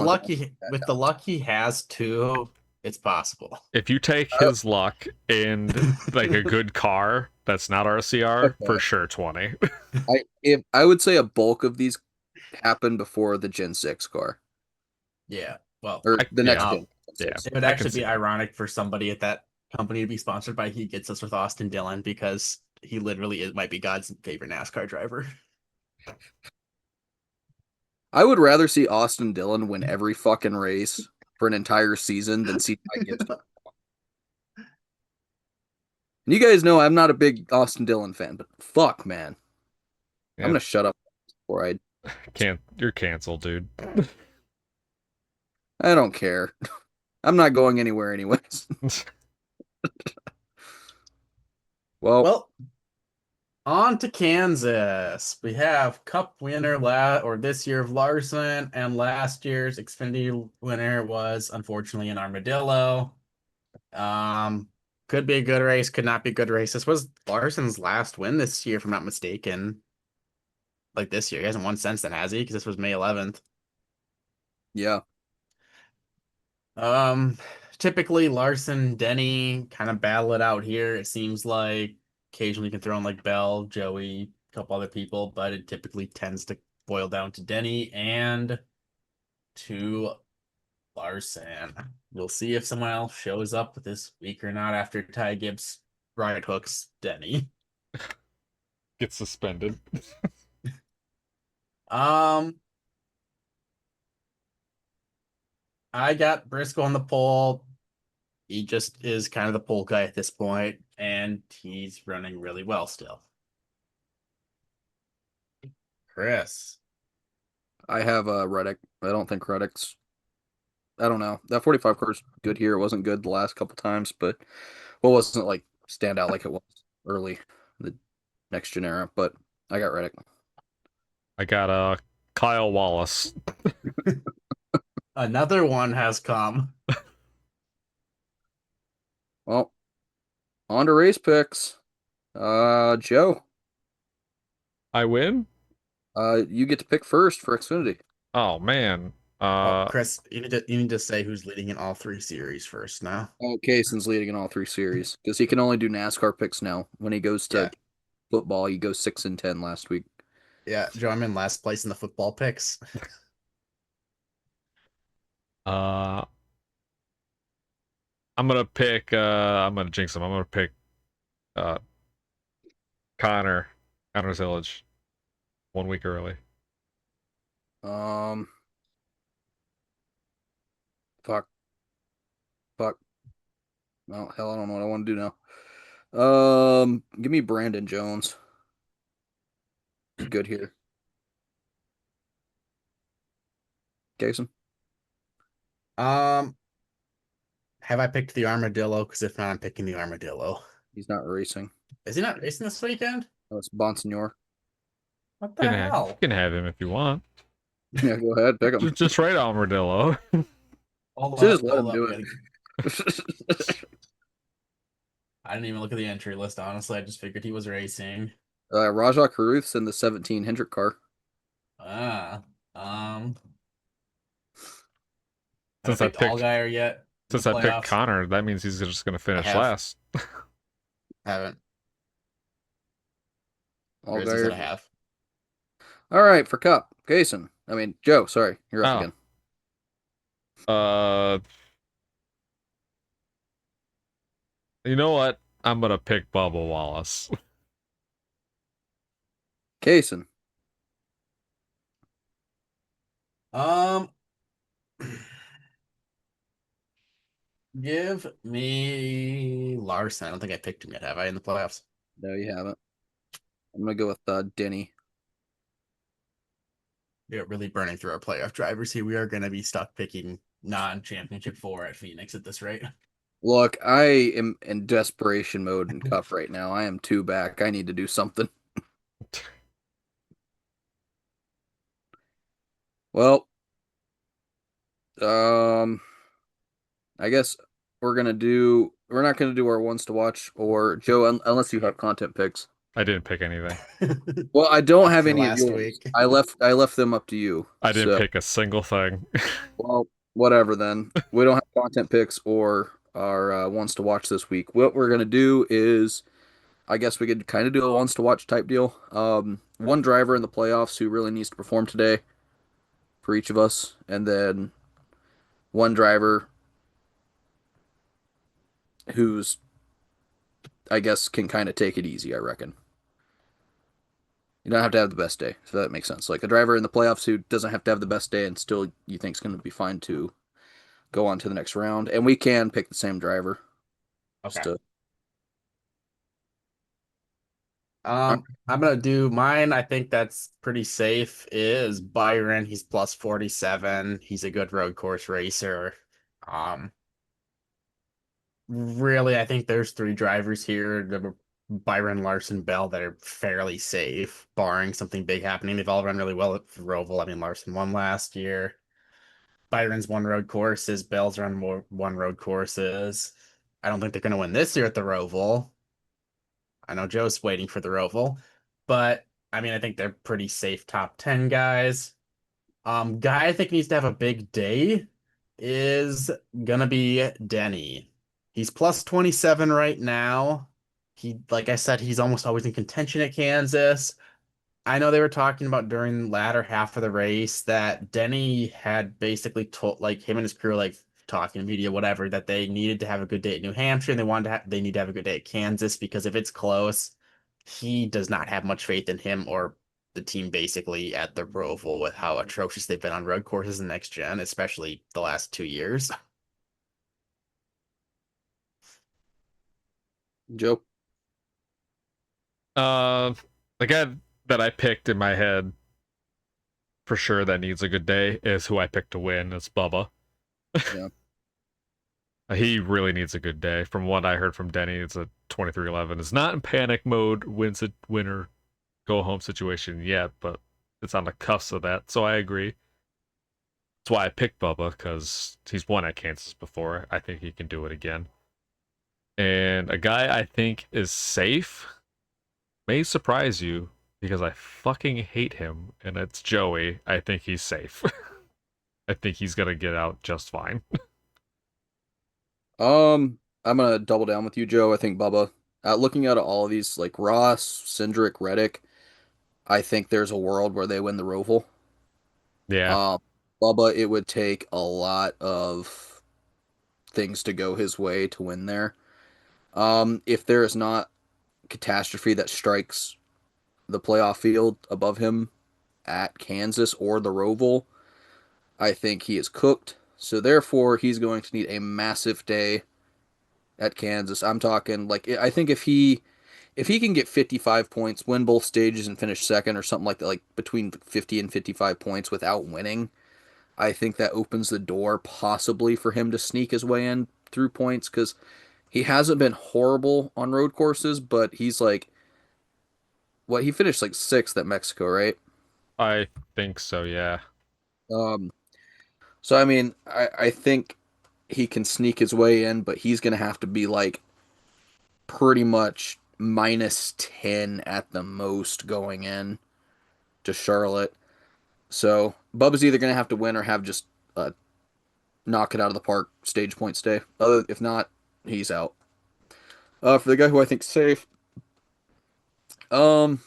With the luck he has too, it's possible. If you take his luck and like a good car that's not RCR, Okay. for sure 20. I would say a bulk of these happened before the Gen 6 car. Yeah. Well, Or the next yeah. gen. Yeah. it would I can actually see be that. ironic for somebody at that company to be sponsored by He Gets Us with Austin Dillon because he literally might be God's favorite NASCAR driver. I would rather see Austin Dillon win every fucking race for an entire season than see Ty Gibbs. And you guys know I'm not a big Austin Dillon fan, but fuck, man. I'm Yeah. gonna shut up before You're canceled, dude. I don't care. I'm not going anywhere anyways. Well, Well, on to Kansas. We have Cup winner this year of Larson, and last year's Xfinity winner was unfortunately an Armadillo. Could be a good race, could not be a good race. This was Larson's last win this year, if I'm not mistaken. Like this year, he hasn't won since then, has he? Because this was May 11th. yeah. Typically Larson, Denny kind of battle it out here. It seems like occasionally you can throw in like Bell, Joey, a couple other people, but it typically tends to boil down to Denny and to Larson. We'll see if someone else shows up this week or not after Ty Gibbs right hooks Denny. Get suspended. Um, I got Briscoe on the pole. He just is kind of the pole guy at this point, and he's running really well still. Chris. I have Reddick. I don't think Reddick's. I don't know. That 45 car is good here. It wasn't good the last couple times, but wasn't like stand out like it was early the next gen era. But I got Reddick. I got Kyle Wallace. Another one has come. Well, on to race picks. Joe. I win? You get to pick first for Xfinity. Oh man. Oh, Uh, Chris, you need to say who's leading in all three series first now. Oh, Kaysen's leading in all three series because he can only do NASCAR picks now. When he goes Yeah, to football, he goes 6-10 last week. yeah, Joe, I'm in last place in the football picks. uh, I'm gonna pick. I'm gonna jinx him. I'm gonna pick uh Connor. Connor's Village 1 week early. Um, fuck, fuck. Well, hell, I don't know what I want to do now. Give me Brandon Jones. He's good here. Kaysen, Um, have I picked the armadillo? Because if not, I'm picking the armadillo. he's not racing. Is he not racing this weekend? Oh, it's Bonsignor. What You the hell? can have him if you want. Yeah, go ahead, pick him. Just write Armadillo. Hold Should just up, let hold him up. do We it. I didn't even look at the entry list, honestly. I just figured he was racing. Rajah Caruth's in the 17 Hendrick car. Ah. Um, have I Since I picked picked Allgaier yet in the since I picked playoffs? Connor, that means he's just gonna I finish have. last. Haven't. Grizz said Allgaier. I have. All right, for Cup. Joe, sorry, you're up Oh, again. uh, you know what? I'm gonna pick Bubba Wallace. Kaysen. Um, give me Larson. I don't think I picked him yet, have I, in the playoffs? No, you haven't. I'm gonna go with Denny. We are really burning through our playoff drivers here. We are going to be stuck picking non-championship four at Phoenix at this rate. Look, I am in desperation mode in Cup right now. I am two back. I need to do something. Well, um, I guess we're not gonna do our ones to watch or Joe unless you have content picks. I didn't pick anything. Well, I don't have After any of last yours. week. I left them up to you. I didn't So, pick a single thing. well, whatever then. We don't have content picks or our ones to watch this week. What we're gonna do is, I guess we could kind of do a ones to watch type deal. One driver in the playoffs who really needs to perform today for each of us, and then one driver who's, I guess, can kind of take it easy. I reckon. You don't have to have the best day, so that makes sense. Like a driver in the playoffs who doesn't have to have the best day and still you think is going to be fine to go on to the next round. And we can pick the same driver. Just Okay. to, I'm gonna do mine. I think that's pretty safe. Is Byron? He's plus 47. He's a good road course racer. Um, really, I think there's three drivers here. Byron, Larson, Bell that are fairly safe, barring something big happening. They've all run really well at Roval. I mean, Larson won last year. Byron's won road courses. Bell's run more one road courses. I don't think they're gonna win this year at the Roval. I know Joe's waiting for the Roval, but I mean, I think they're pretty safe top 10 guys. Guy I think needs to have a big day is gonna be Denny. He's plus 27 right now. Like I said, he's almost always in contention at Kansas. I know they were talking about during the latter half of the race that Denny had basically told, like him and his crew, like talking to media, whatever, that they needed to have a good day at New Hampshire and they need to have a good day at Kansas because if it's close, he does not have much faith in him or the team basically at the Roval with how atrocious they've been on road courses in next gen, especially the last 2 years. Joe. Uh, the guy that I picked in my head for sure that needs a good day is who I picked to win. It's Bubba. Yeah. He really needs a good day. From what I heard from Denny, it's a 23-11. It's not in panic mode, wins a winner, go home situation yet, but it's on the cusp of that. So I agree. That's why I picked Bubba because he's won at Kansas before. I think he can do it again. And a guy I think is safe may surprise you because I fucking hate him, and it's Joey. I think he's safe. I think he's gonna get out just fine. I'm gonna double down with you, Joe. I think Bubba. Looking at all of these, like Ross, Cindric, Reddick, I think there's a world where they win the Roval. Yeah, Um, Bubba, it would take a lot of things to go his way to win there. If there is not catastrophe that strikes the playoff field above him at Kansas or the Roval, I think he is cooked. So therefore, he's going to need a massive day at Kansas. I'm talking like I think if he can get 55 points, win both stages and finish second or something like that, like between 50 and 55 points without winning, I think that opens the door possibly for him to sneak his way in through points because he hasn't been horrible on road courses, but he's like what he finished like sixth at Mexico, right? I think so. Yeah, Um, so I mean, I think he can sneak his way in, but he's gonna have to be like pretty much -10 at the most going in to Charlotte. So Bubba's either gonna have to win or have just knock it out of the park stage point stay. If not, he's out. For the guy who I think's safe, um,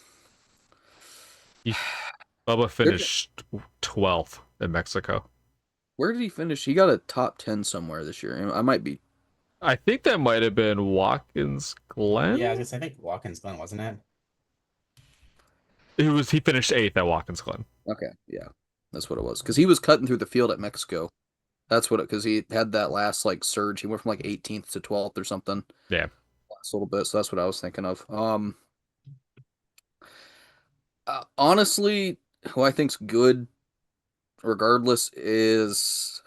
he Bubba there- finished 12th in Mexico. where did he finish? He got a top 10 somewhere this year. I might be. I think that might have been Watkins Yeah, I was Glen. gonna say, I think Watkins Glen, wasn't it? He finished 8th at Watkins Glen. Okay, yeah, that's what it was. Because he was cutting through the field at Mexico. That's what it. Because he had that last like surge. He went from like 18th to 12th or something Yeah, last little bit. So that's what I was thinking of. Honestly, who I think's good regardless is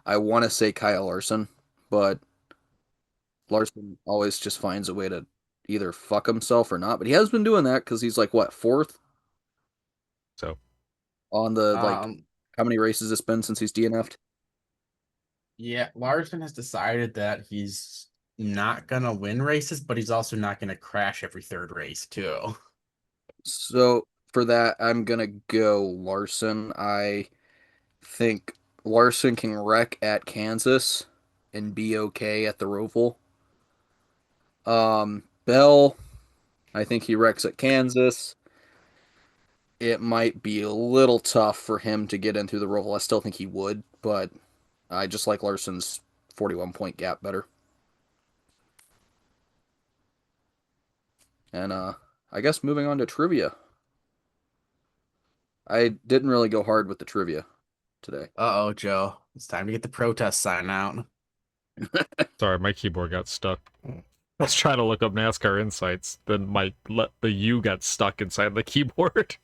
I want to say Kyle Larson, but Larson always just finds a way to either fuck himself or not. But he has been doing that because he's like what fourth so on the like Um, how many races it's been since he's DNF'd. yeah, Larson has decided that he's not gonna win races, but he's also not gonna crash every third race too. So for that, I'm gonna go Larson. I think Larson can wreck at Kansas and be okay at the Roval. Bell, I think he wrecks at Kansas. It might be a little tough for him to get in through the Roval. I still think he would, but I just like Larson's 41 point gap better. And I guess moving on to trivia. I didn't really go hard with the trivia today. Uh-oh, Joe. It's time to get the protest sign out. sorry, my keyboard got stuck. I was trying to look up NASCAR insights, then the U got stuck inside the keyboard.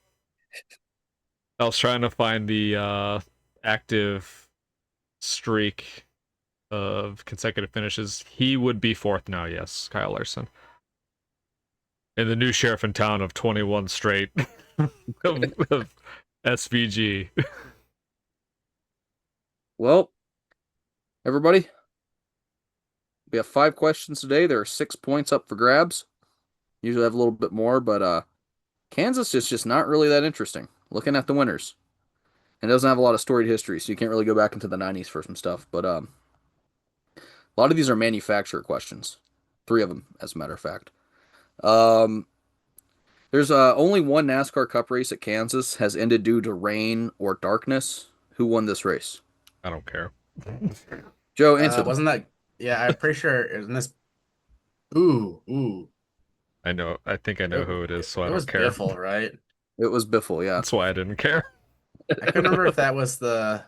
I was trying to find the active streak of consecutive finishes. He would be fourth now, yes, Kyle Larson. And the new sheriff in town of 21 straight of SVG. Well, everybody, we have 5 questions today. There are 6 points up for grabs. Usually have a little bit more, but Kansas is just not really that interesting. Looking at the winners, and it doesn't have a lot of storied history, so you can't really go back into the '90s for some stuff. But a lot of these are manufacturer questions. 3 of them, as a matter of fact. Um, there's only one NASCAR Cup race at Kansas has ended due to rain or darkness. Who won this race? I don't care. Joe, answer them. Wasn't that? Yeah, I'm pretty sure. Isn't this? Ooh. I know. I think I know who it is, so I It don't was care. Biffle, right? It was Biffle, yeah. That's why I didn't care. I couldn't remember if that was the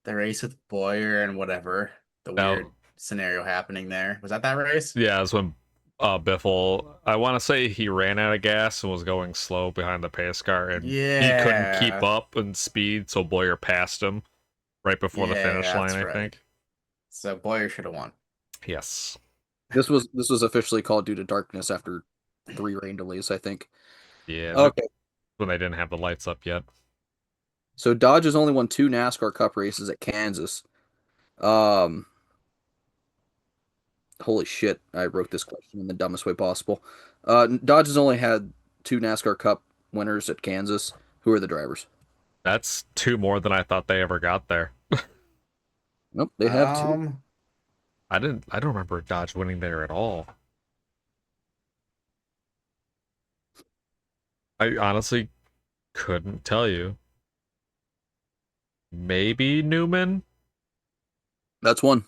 race with Boyer and whatever the Now, weird scenario happening there. Was that race? yeah, that's when Biffle. I want to say he ran out of gas and was going slow behind the pace car, and he couldn't keep Yeah. up in speed, so Boyer passed him right before the finish Yeah, line. that's I right. think. So Boyer should have won. Yes. This was officially called due to darkness after 3 rain delays, I think. Yeah. Okay, When they didn't have the lights up yet. so Dodge has only won 2 NASCAR Cup races at Kansas. Um, Holy shit, I wrote this question in the dumbest way possible. Dodge has only had 2 NASCAR Cup winners at Kansas. Who are the drivers? That's two more than I thought they ever got there. Nope, they have two. Um, I don't remember Dodge winning there at all. I honestly couldn't tell you. Maybe Newman? That's one.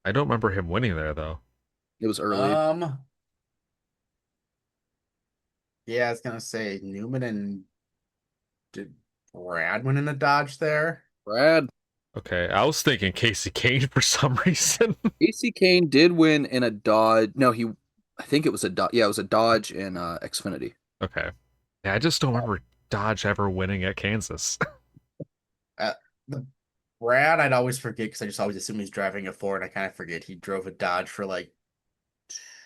I don't remember him winning there though. It was early. um, yeah, I was gonna say Newman and did Brad win in a Dodge there? Brad. Okay, I was thinking Casey Kane for some reason. AC Kane did win in a Dodge. No, I think it was a Dodge. Yeah, it was a Dodge in Xfinity. Okay. Yeah, I just don't remember Dodge ever winning at Kansas. Uh, the Brad, I'd always forget because I just always assume he's driving a Ford. I kind of forget he drove a Dodge for like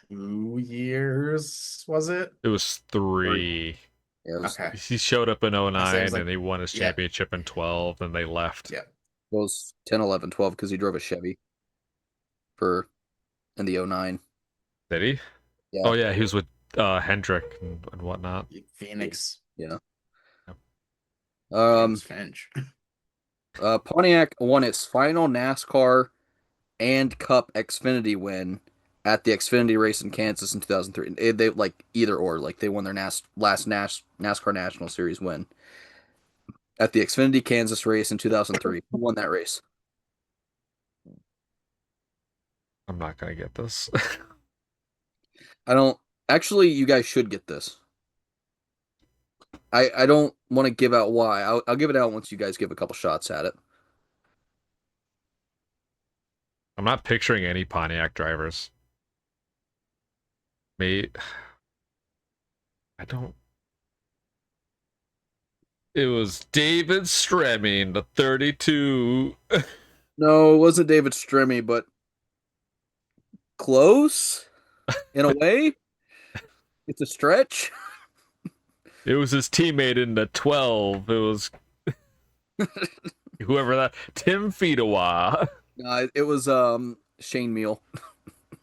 2 years, was it? It was Three. three. Yeah, Okay. He showed up in I say it was 09 like, and he won his yeah, championship in 12 and they left. yeah. it was 10, 11, 12 because he drove a Chevy for in the '09. Did he? Yeah, Oh yeah, he was with Hendrick and whatnot. Phoenix, yeah. Yep. Um, James Finch. Pontiac won its final NASCAR and Cup Xfinity win at the Xfinity race in Kansas in 2003. They like either or, like they won their last NASCAR National Series win at the Xfinity Kansas race in 2003. Who won that race? I'm not gonna get this. I don't actually. You guys should get this. I don't want to give out why. I'll give it out once you guys give a couple shots at it. I'm not picturing any Pontiac drivers. Me, I don't. It was David Stremming, the 32. No, it wasn't David Stremme, but close in a way. It's a stretch. It was his teammate in the 12. It was whoever that Tim Fedewa. It was Shane Meal.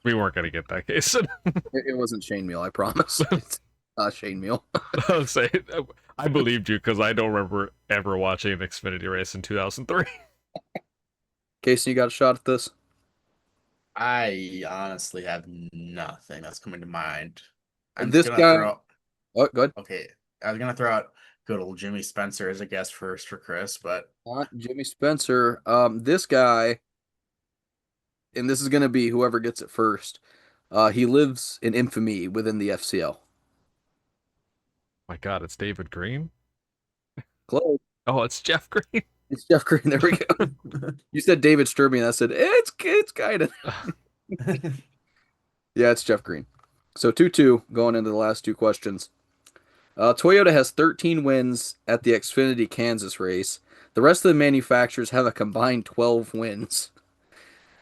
We weren't gonna get that case. It wasn't Shane Meal, I promise. It's not Shane Meal. I'll say I believed you because I don't remember ever watching an Xfinity race in 2003. Casey, you got a shot at this? I honestly have nothing that's coming to mind. I'm just This gonna guy. throw. Oh, good. Okay, I was gonna throw out good old Jimmy Spencer as a guest first for Chris, but Not Jimmy Spencer. This guy, and this is gonna be whoever gets it first. He lives in infamy within the FCL. My God, it's David Green. Close. Oh, it's Jeff Green. It's Jeff Green. There we go. You said David Sturby, and I said it's kind of. Yeah, it's Jeff Green. So 2-2 going into the last two questions. Toyota has 13 wins at the Xfinity Kansas race. The rest of the manufacturers have a combined 12 wins.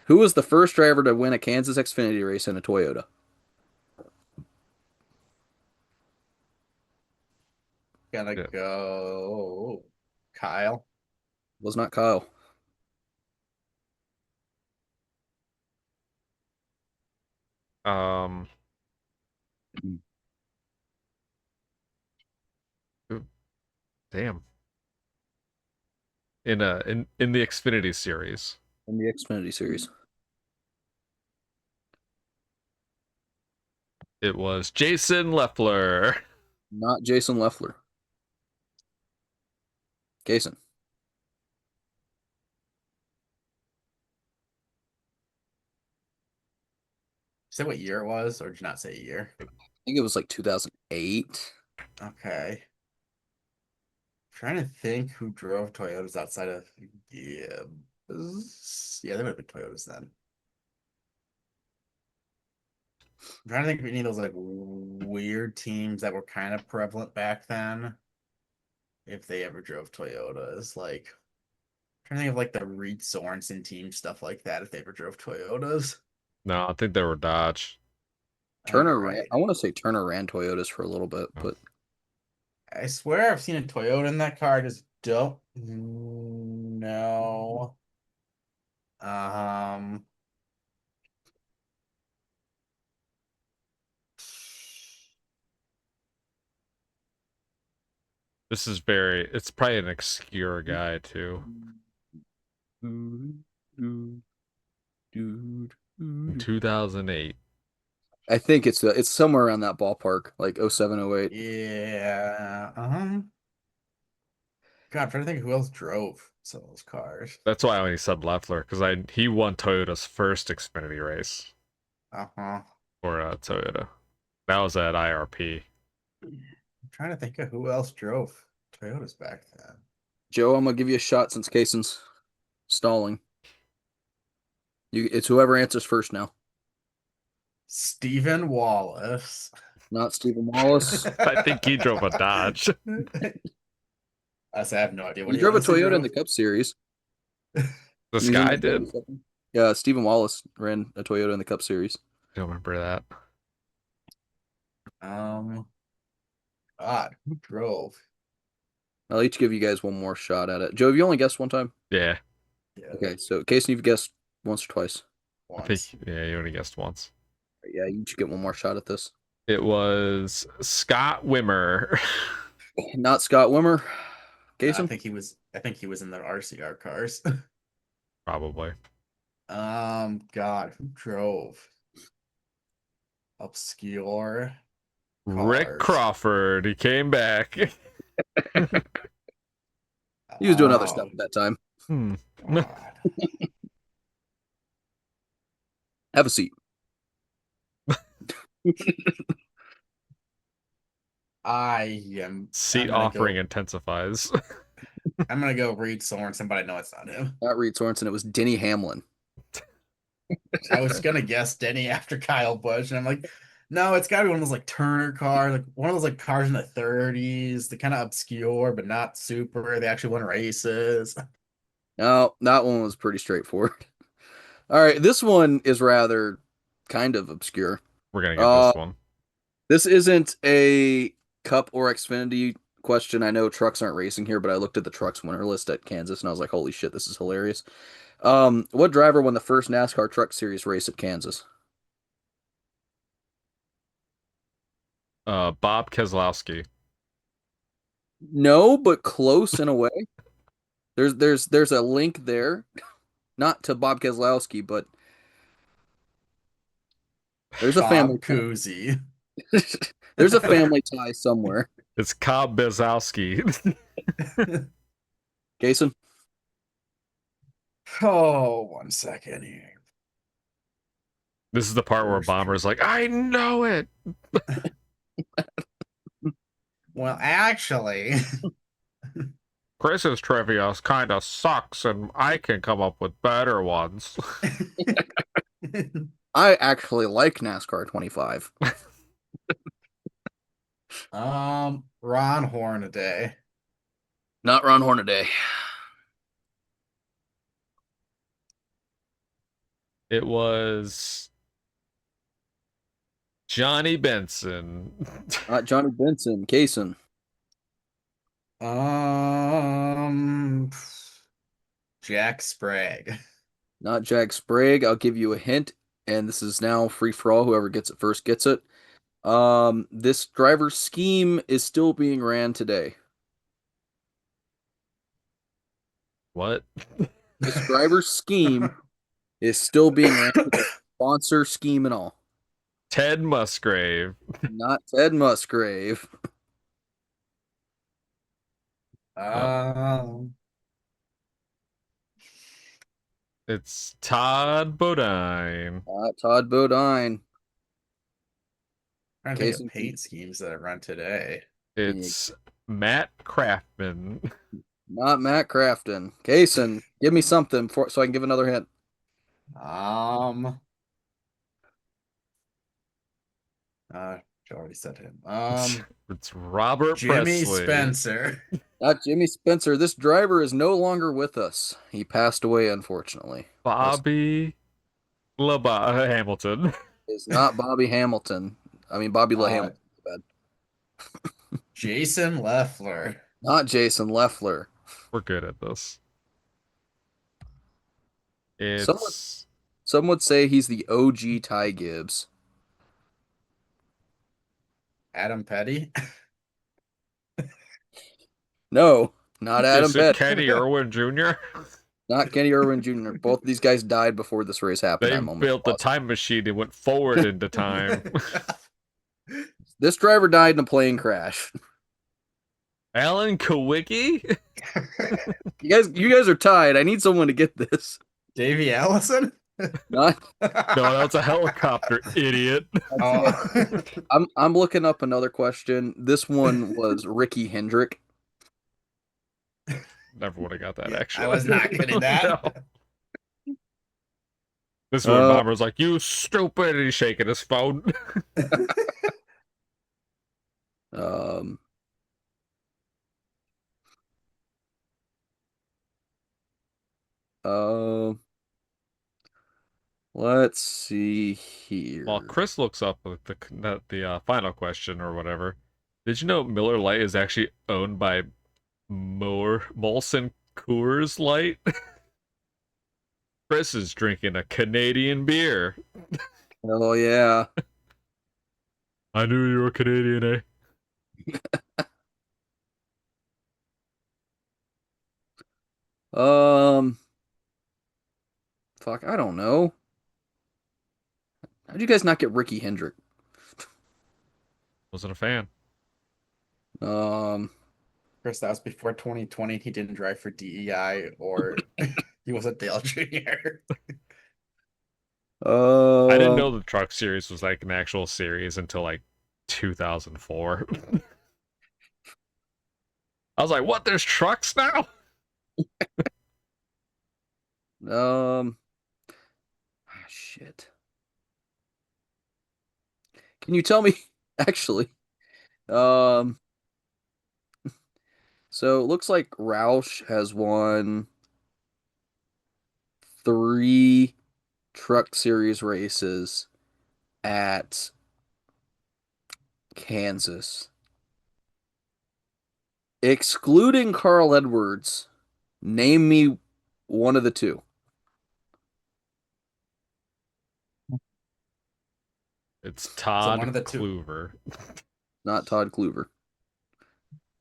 Who was the first driver to win a Kansas Xfinity race in a Toyota? gonna Yeah. go Kyle. Was not Kyle. Um, damn. In the Xfinity series, In the Xfinity series. it was Jason Leffler. Not Jason Leffler. Jason. Say what year it was, or did you not say a year? I think it was like 2008. Okay. Trying to think who drove Toyotas outside of Gibbs. Yeah, they would have been Toyotas then. I'm trying to think of any of those like weird teams that were kind of prevalent back then. If they ever drove Toyotas, like trying to think of like the Reed Sorensen team stuff like that. If they ever drove Toyotas. No, I think they were Dodge. All Turner ran. right. I want to say Turner ran Toyotas for a little bit, Oh. but I swear I've seen a Toyota in that car. I just don't know. Um, This is very. It's probably an obscure guy too. In 2008. I think it's somewhere around that ballpark, like 07, 08. Yeah. God, I'm trying to think who else drove some of those cars. That's why I only said Leffler because he won Toyota's first Xfinity race Uh-huh. for Toyota. That was at IRP. I'm trying to think of who else drove Toyotas back then. Joe, I'm gonna give you a shot since Cason's stalling. It's whoever answers first now. Stephen Wallace. Not Stephen Wallace. I think he drove a Dodge. I have no idea what He he drove a honestly Toyota in drove. the Cup Series. This He was in guy the did. 32nd. Yeah, Stephen Wallace ran a Toyota in the Cup Series. Don't remember that. Um, God, who drove? I'll each give you guys one more shot at it. Joe, have you only guessed one time? Yeah, Yeah, Okay, so Casey, you've guessed once or twice. I think. once. Yeah, you only guessed once. Yeah, you each get one more shot at this. It was Scott Wimmer. Not Scott Wimmer. No, I Kason? think he was. I think he was in the RCR cars. Probably. God, who drove? Obscure Rick cars. Crawford. He came back. He was doing other stuff Oh, at that time. God. Have a seat. I am. Seat offering intensifies. I'm gonna go Reed Sorensen, but I know it's not him. Not Reed Sorensen. It was Denny Hamlin. I was gonna guess Denny after Kyle Busch, and I'm like, no, it's gotta be one of those like Turner cars, like one of those like cars in the 30s, the kind of obscure but not super. They actually won races. No, that one was pretty straightforward. All right, this one is rather kind of obscure. We're gonna get Uh, this one. this isn't a Cup or Xfinity question. I know trucks aren't racing here, but I looked at the trucks winner list at Kansas and I was like, holy shit, this is hilarious. What driver won the first NASCAR Truck Series race at Kansas? Bob Keselowski. No, but close in a way. There's a link there, not to Bob Keselowski, but there's a family Bob Cousy. tie. There's a family tie somewhere. It's Cobb Bezowski. Jason? Oh, 1 second here. This is the part where First Bomber's like, I know it. Well, actually, Chris's trivia kind of sucks, and I can come up with better ones. I actually like NASCAR 25. Ron Hornaday. Not Ron Hornaday. It was Johnny Benson. Not Johnny Benson. Kaysen. Um, Jack Sprague. Not Jack Sprague. I'll give you a hint, and this is now free for all. Whoever gets it first gets it. This driver's scheme is still being ran today. What? This driver's scheme is still being ran today. Sponsor scheme and all. Ted Musgrave. Not Ted Musgrave. Um, It's Todd Bodine. Todd Bodine. trying to think Casey. of paint schemes that run today. It's Matt Craftman. Not Matt Crafton. Kaysen, give me something so I can give another hint. You already said him. It's Robert Jimmy Presley. Spencer. Not Jimmy Spencer. This driver is no longer with us. He passed away, unfortunately. Bobby Hamilton. It's not Bobby Hamilton. I mean, Bobby Uh, Hamilton. Bad. Jason Leffler. Not Jason Leffler. We're good at this. Someone, It's some would say he's the OG Ty Gibbs. Adam Petty. No, not Adam Is it Petty. Kenny Irwin Jr.? Not Kenny Irwin Jr. Both of these guys died before this race happened. They That moment. built the time machine and went forward into time. This driver died in a plane crash. Alan Kawicki? You guys are tied. I need someone to get this. Davey Allison? Not. No, that's a helicopter, idiot. Oh. I'm looking up another question. This one was Ricky Hendrick. Never would have got that, Yeah, actually. I was not getting that. No. This is where Bomber's like, you stupid, and he's shaking his phone. Um. Uh, let's see here. While Chris looks up the final question or whatever, did you know Miller Lite is actually owned by Molson Coors Light? Chris is drinking a Canadian beer. Oh yeah. I knew you were Canadian, eh? Um. Fuck, I don't know. How'd you guys not get Ricky Hendrick? Wasn't a fan. Um. Chris, that was before 2020. He didn't drive for DEI or he was a Dale Jr. I didn't know the truck series was like an actual series until like 2004. I was like, what? There's trucks now? Shit. Can you tell me actually? Um. So it looks like Roush has won 3 truck series races at Kansas. Excluding Carl Edwards, name me one of the 2. It's Todd one of the 2. Kluver. Not Todd Kluver.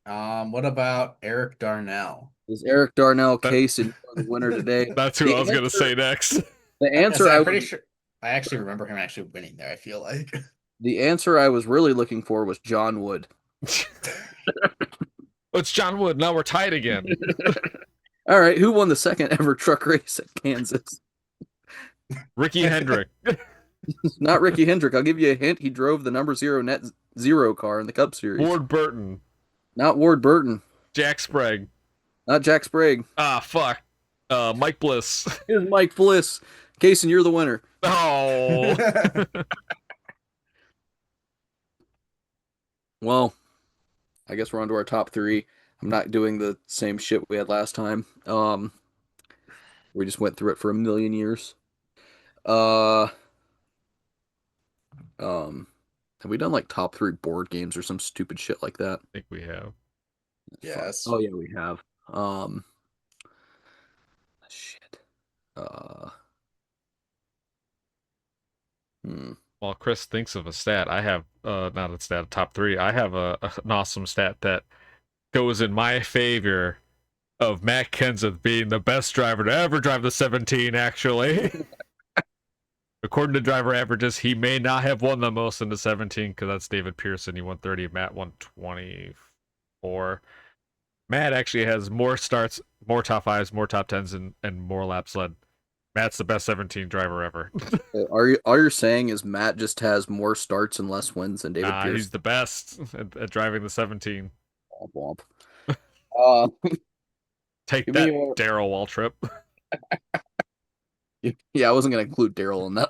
What about Eric Darnell? Is Eric Darnell case and the winner today? That's who I was gonna say next. The answer I'm pretty sure I actually remember him actually winning there, I feel like. The answer I was really looking for was John Wood. It's John Wood. Now we're tied again. All right, who won the second ever truck race at Kansas? Ricky Hendrick. Not Ricky Hendrick. I'll give you a hint. He drove the number 0 net 0 car in the Cup Series. Ward Burton. Not Ward Burton. Jack Sprague. Not Jack Sprague. Ah, fuck. Mike Bliss. Here's Mike Bliss. Kaysen, you're the winner. Oh. Well, I guess we're on to our top 3. I'm not doing the same shit we had last time. We just went through it for a million years. Have we done like top 3 board games or some stupid shit like that? I think we have. Yes. Oh yeah, we have. Shit. While Chris thinks of a stat, I have not a stat, a top 3. I have an awesome stat that goes in my favor of Matt Kenseth being the best driver to ever drive the 17, actually. According to driver averages, he may not have won the most in the 17 because that's David Pearson. He won 30. Matt won 24. Matt actually has more starts, more top 5s, more top 10s, and more laps led. Matt's the best 17 driver ever. All you're saying is Matt just has more starts and less wins than David Pearson? He's the best at driving the 17. Womp womp. Take that, Daryl Waltrip. Yeah, I wasn't going to include Daryl in that.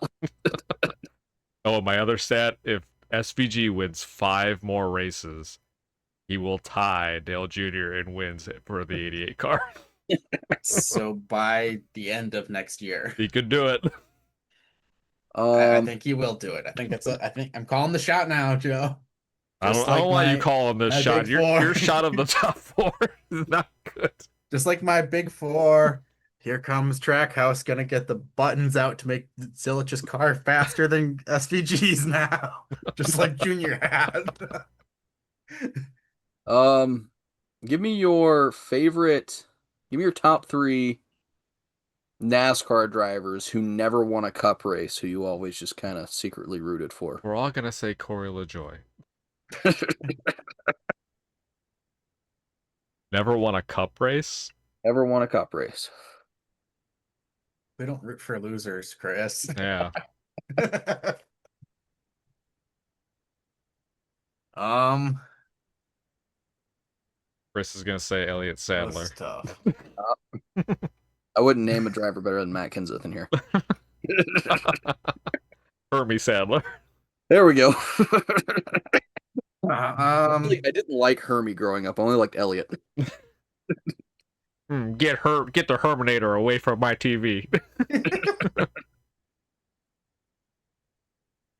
Oh, my other stat, if SVG wins 5 more races, he will tie Dale Jr. and wins it for the 88 car. So by the end of next year, he could do it. I think he will do it. I think I'm calling the shot now, Joe. I don't want you calling this shot. Your shot of the top 4 is not good. Just like my big 4. Here comes Trackhouse, gonna get the buttons out to make Zilich's car faster than SVG's now, just like Junior had. Give me your favorite. Give me your top three NASCAR drivers who never won a cup race, who you always just kind of secretly rooted for. We're all gonna say Corey LaJoy. Never won a cup race. Ever won a cup race? We don't root for losers, Chris. Yeah, um, Chris is gonna say Elliott oh, this Sadler. is tough. I wouldn't name a driver better than Matt Kenseth in here. Hermie Sadler. There we go. Um, I didn't like Hermie growing up. I only liked Elliott. Get the Herminator away from my TV.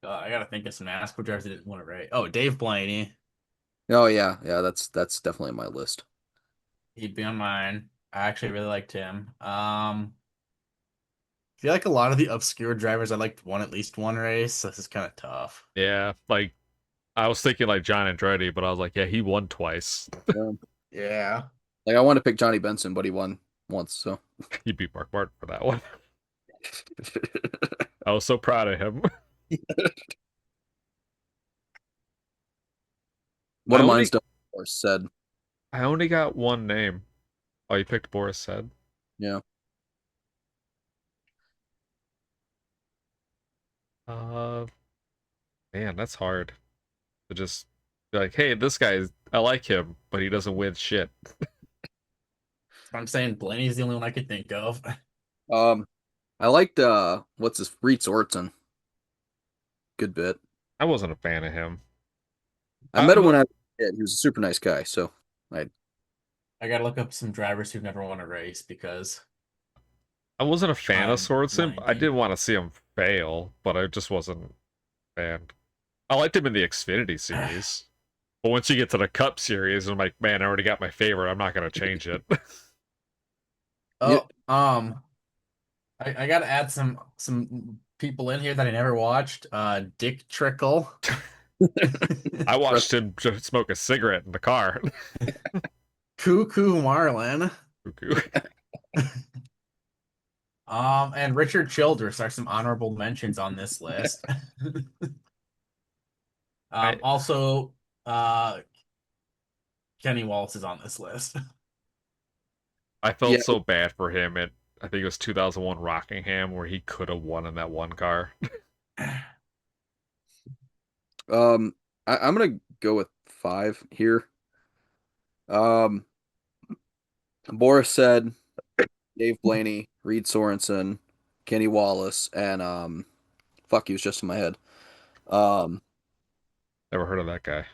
I gotta think of some NASCAR drivers that didn't want to race. Oh, Dave Blaney. Oh yeah, yeah. That's definitely on my list. He'd be on mine. I actually really liked him. I feel like a lot of the obscure drivers I liked won at least one race. So this is kind of tough. Yeah, like I was thinking like John Andretti, but I was like, yeah, he won twice. Um, Yeah. like I wanted to pick Johnny Benson, but he won once. So He beat Mark Martin for that one. I was so proud of him. one I of only mine's done said, I only got one name. Oh, you picked Boris Said. yeah. Uh, man, that's hard to just be like, hey, this guy, I like him, but he doesn't win shit. I'm saying Blaney's the only one I could think of. Um, I liked what's his Reed Orton. Good bit. I wasn't a fan of him. I met him I'm when a, I was a kid. He was a super nice guy. So I I gotta look up some drivers who've never won a race because I wasn't a fan of I'm Swordsman. I blanking. didn't want to see him fail, but I just wasn't a fan. I liked him in the Xfinity series. But once you get to the Cup series, I'm like, man, I already got my favorite. I'm not gonna change it. yeah, Oh, I gotta add some people in here that I never watched. Dick Trickle. I watched him just smoke a cigarette in the car. Cuckoo Marlin. Cuckoo. And Richard Childress are some honorable mentions on this list. I Also, uh, Kenny Wallace is on this list. I yeah. felt so bad for him at I think it was 2001 Rockingham where he could have won in that one car. Um, I'm gonna go with five here. Um, Boris said Dave Blaney, Reed Sorensen, Kenny Wallace, and fuck, he was just in my head. Um, Never heard of that guy.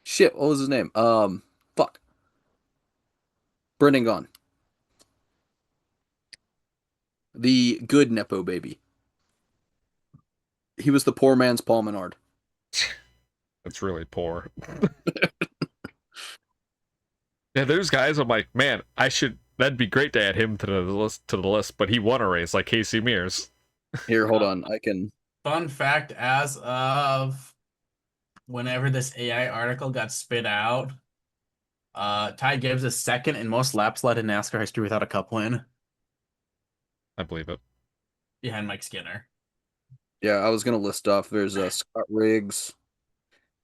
shit, what was his name? Fuck, Brendan Gaughan, the good nepo baby. He was the poor man's Paul Menard. That's really poor. Yeah, there's guys I'm like, man, I should that'd be great to add him to the list, but he won a race like Casey Mears. Here, hold on, I can. Fun fact, as of whenever this AI article got spit out, Ty Gibbs is second in most laps led in NASCAR history without a cup win, I believe it. behind Mike Skinner. Yeah, I was gonna list off. There's Scott Riggs,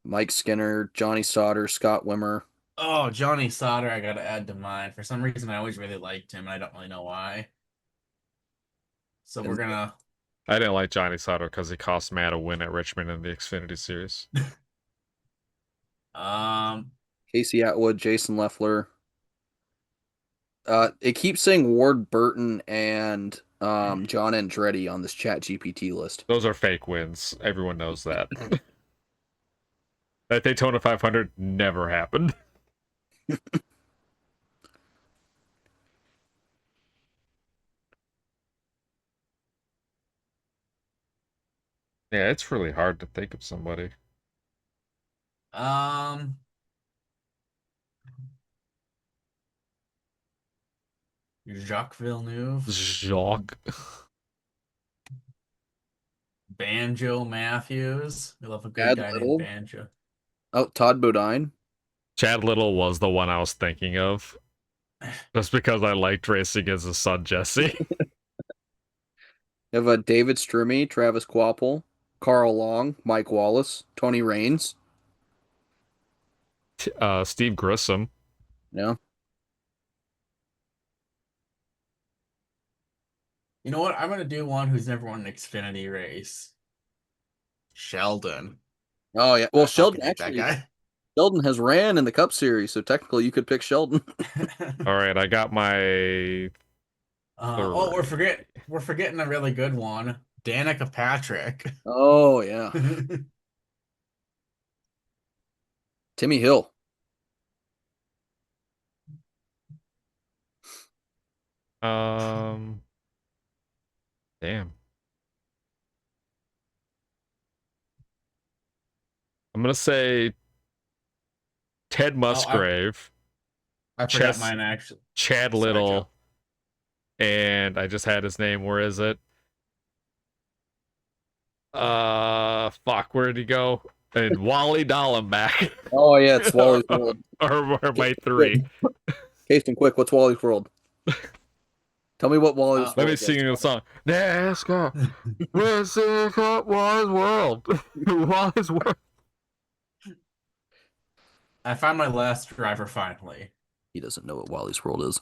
Mike Skinner, Johnny Sauter, Scott Wimmer. Oh, Johnny Sauter, I gotta add to mine. For some reason, I always really liked him, and I don't really know why. So we're And gonna. I didn't like Johnny Sato because he cost Matt a win at Richmond in the Xfinity series. Um. Casey Atwood, Jason Leffler. It keeps saying Ward Burton and John Andretti on this Chat GPT list. Those are fake wins. Everyone knows that. That Daytona 500 never happened. Yeah, it's really hard to think of somebody. Um. Jacques Villeneuve, Jacques. Banjo Matthews. We love a good Brad guy named Little. Banjo. Oh, Todd Bodine. Chad Little was the one I was thinking of, just because I liked racing as his son Jesse. You have David Strimmy, Travis Quapple, Carl Long, Mike Wallace, Tony Raines. Steve Grissom. Yeah. You know what? I'm gonna do one who's never won an Xfinity race. Sheldon. Oh yeah. Well, I fucking Sheldon hate that actually guy. Sheldon has ran in the Cup Series, so technically you could pick Sheldon. All right, I got my Oh, we're three. forgetting a really good one. Danica Patrick. Oh yeah. Timmy Hill. Um, damn. I'm gonna say Ted Oh, Musgrave, I forgot Chess, mine actually. Chad Sorry, Joe. Little, and I just had his name. Where is it? Fuck, where did he go? And Wally Dallenbach Oh yeah, it's Wally's are, World. are my Quick, three. Casey, quick, what's Wally's World? Tell me what Wally's Let me World sing is. you the song. NASCAR, racing cup Wally's World, Wally's World. I found my last driver finally. He doesn't know what Wally's World is.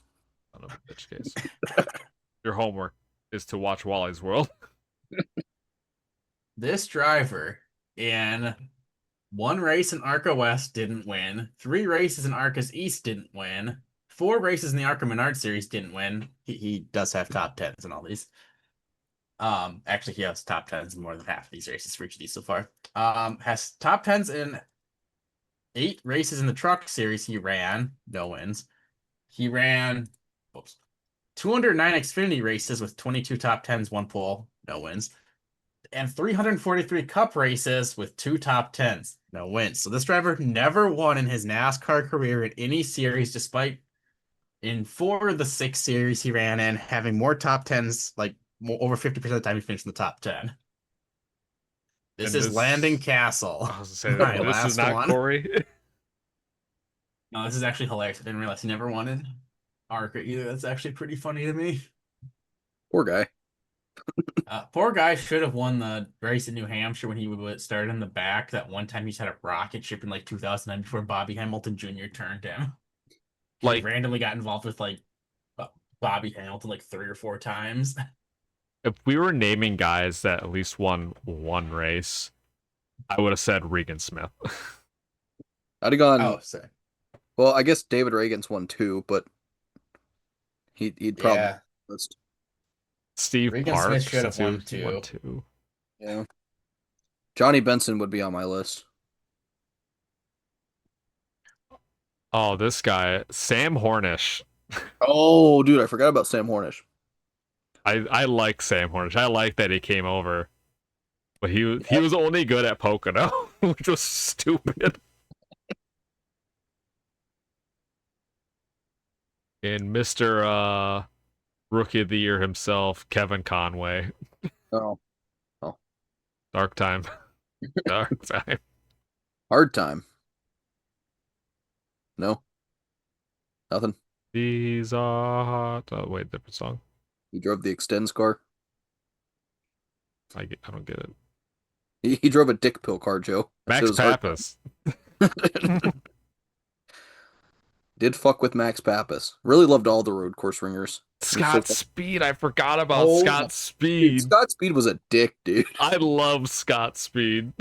Son of a bitch case. Your homework is to watch Wally's World. This driver in one race in ARCA West didn't win. 3 races in ARCA's East didn't win. 4 races in the ARCA Menard Series didn't win. He does have top 10s in all these. Actually, he has top 10s in more than half of these races for each of these so far. Has top 10s in 8 races in the Truck Series. He ran, no wins. He ran, oops, 209 Xfinity races with 22 top 10s, 1 pole, no wins, and 343 Cup races with 2 top 10s, no wins. So this driver never won in his NASCAR career in any series, despite in 4 of the 6 series he ran in having more top 10s, like over 50% of the time he finished in the top 10. This And is Landon this, Castle. I was gonna My say, this is last not one. Corey. No, this is actually hilarious. I didn't realize he never won in ARCA either. That's actually pretty funny to me. Poor guy. Poor guy should have won the race in New Hampshire when he would start in the back. That one time he's had a rocket ship in like 2009 before Bobby Hamilton Jr. turned him. He Like, randomly got involved with like Bobby Hamilton like 3 or 4 times. if we were naming guys that at least won one race, I would have said Regan Smith. I'd have gone. Oh, sorry. Well, I guess David Reagan's won too, but he'd probably Yeah. list. Steve Regan Smith Park, should have since he won was one, too. two. Yeah. Johnny Benson would be on my list. Oh, this guy, Sam Hornish. Oh, dude, I forgot about Sam Hornish. I like Sam Hornish. I like that he came over, but he Yep. was only good at Pocono, which was stupid. And Mr. Rookie of the Year himself, Kevin Conway. Oh, oh, Dark time. Dark time. hard time. No, nothing. These are hot. Oh, wait, different song. He drove the Extends car. I don't get it. He drove a dick pill car, Joe. I said it Max was hard. Pappas. Did fuck with Max Pappas. Really loved all the road course ringers. He was so Scott fun. Speed. I forgot about Oh, Scott dude, Speed. Scott Speed was a dick, dude. I love Scott Speed.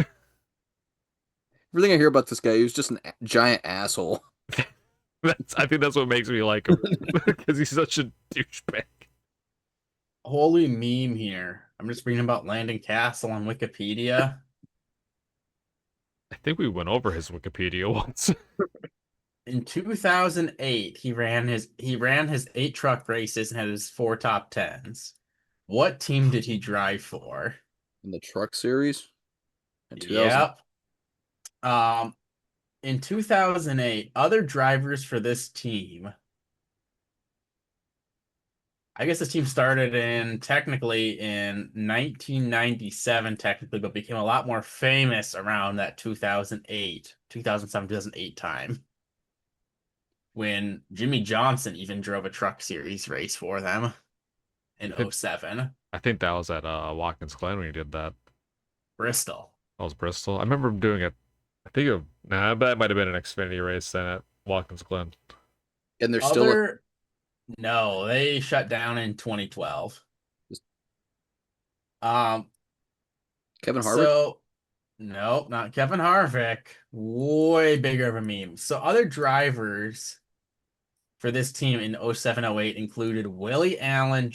Everything I hear about this guy, he was just a giant asshole. I think that's what makes me like him because he's such a douchebag. Holy meme here. I'm just reading about Landon Castle on Wikipedia. I think we went over his Wikipedia once. In 2008, he ran his 8 truck races and had his 4 top 10s. What team did he drive for? In the truck series in 2000. Yep. In 2008, other drivers for this team. I guess this team started technically in 1997, technically, but became a lot more famous around that 2007, 2008 time. when Jimmy Johnson even drove a truck series race for them I in think, '07. I think that was at Watkins Glen when he did that. Bristol. That was Bristol. I remember him doing it. I think that might have been an Xfinity race then at Watkins Glen. And they're still Other No, they shut down in 2012. Um, Kevin Harvick. so no, not Kevin Harvick. Way bigger of a meme. So other drivers for this team in '07, '08 included Willie Allen,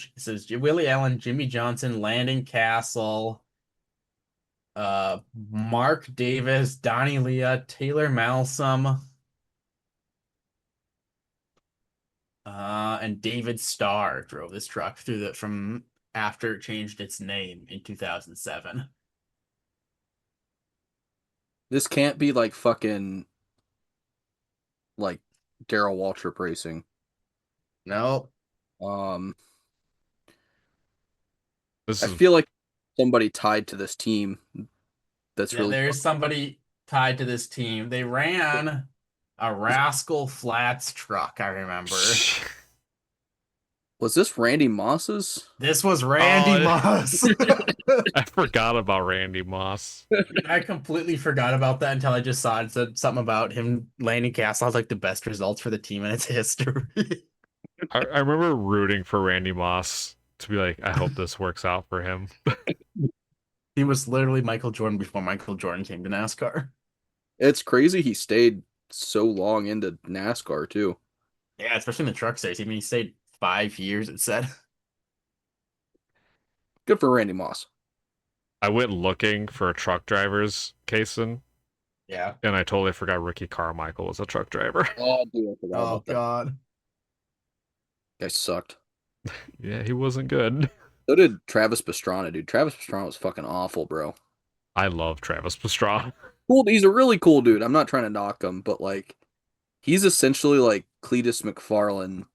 Willie Allen, Jimmy Johnson, Landon Castle, Mark Davis, Donnie Leah, Taylor Malcolm, and David Starr drove this truck from after it changed its name in 2007. This can't be like fucking like Darrell Waltrip racing. No, Um, This I is feel like somebody tied to this team that's yeah, really there's somebody tied to this team. They ran a Rascal Flats truck, I remember. was this Randy Moss's? This was Randy Oh, Moss. I forgot about Randy Moss. I completely forgot about that until I just saw it said something about him landing castle has like the best results for the team in its history. I remember rooting for Randy Moss to be like, I hope this works out for him. He was literally Michael Jordan before Michael Jordan came to NASCAR. It's crazy he stayed so long into NASCAR too. Yeah, especially in the truck series. I mean, he stayed 5 years, it said. Good for Randy Moss. I went looking for truck drivers, Kason, Yeah. and I totally forgot Ricky Carmichael was a truck driver. Oh, dude, I forgot Oh about that. God. Guy sucked. Yeah, he wasn't good. So did Travis Pastrana, dude. Travis Pastrana was fucking awful, bro. I love Travis Pastrana. Cool, he's a really cool dude. I'm not trying to knock him, but like, he's essentially like Cletus McFarlane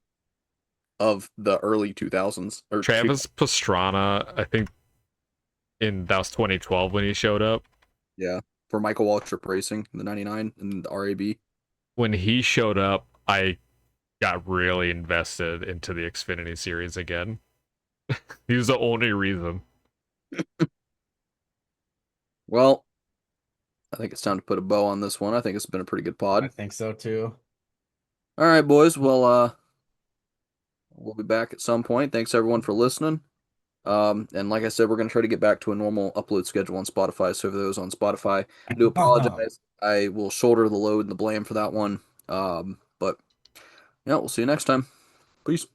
of the early 2000s or two. Travis Pastrana, I think that was 2012 when he showed up. Yeah, for Michael Waltrip Racing in the '99 and the RAB. When he showed up, I got really invested into the Xfinity series again. He was the only reason. Well, I think it's time to put a bow on this one. I think it's been a pretty good I pod. think so too. All right, boys. Well, we'll be back at some point. Thanks everyone for listening. And like I said, we're gonna try to get back to a normal upload schedule on Spotify. So for those on Spotify, I do apologize. I will shoulder the load and the blame for that one. But yeah, we'll see you next time. Peace.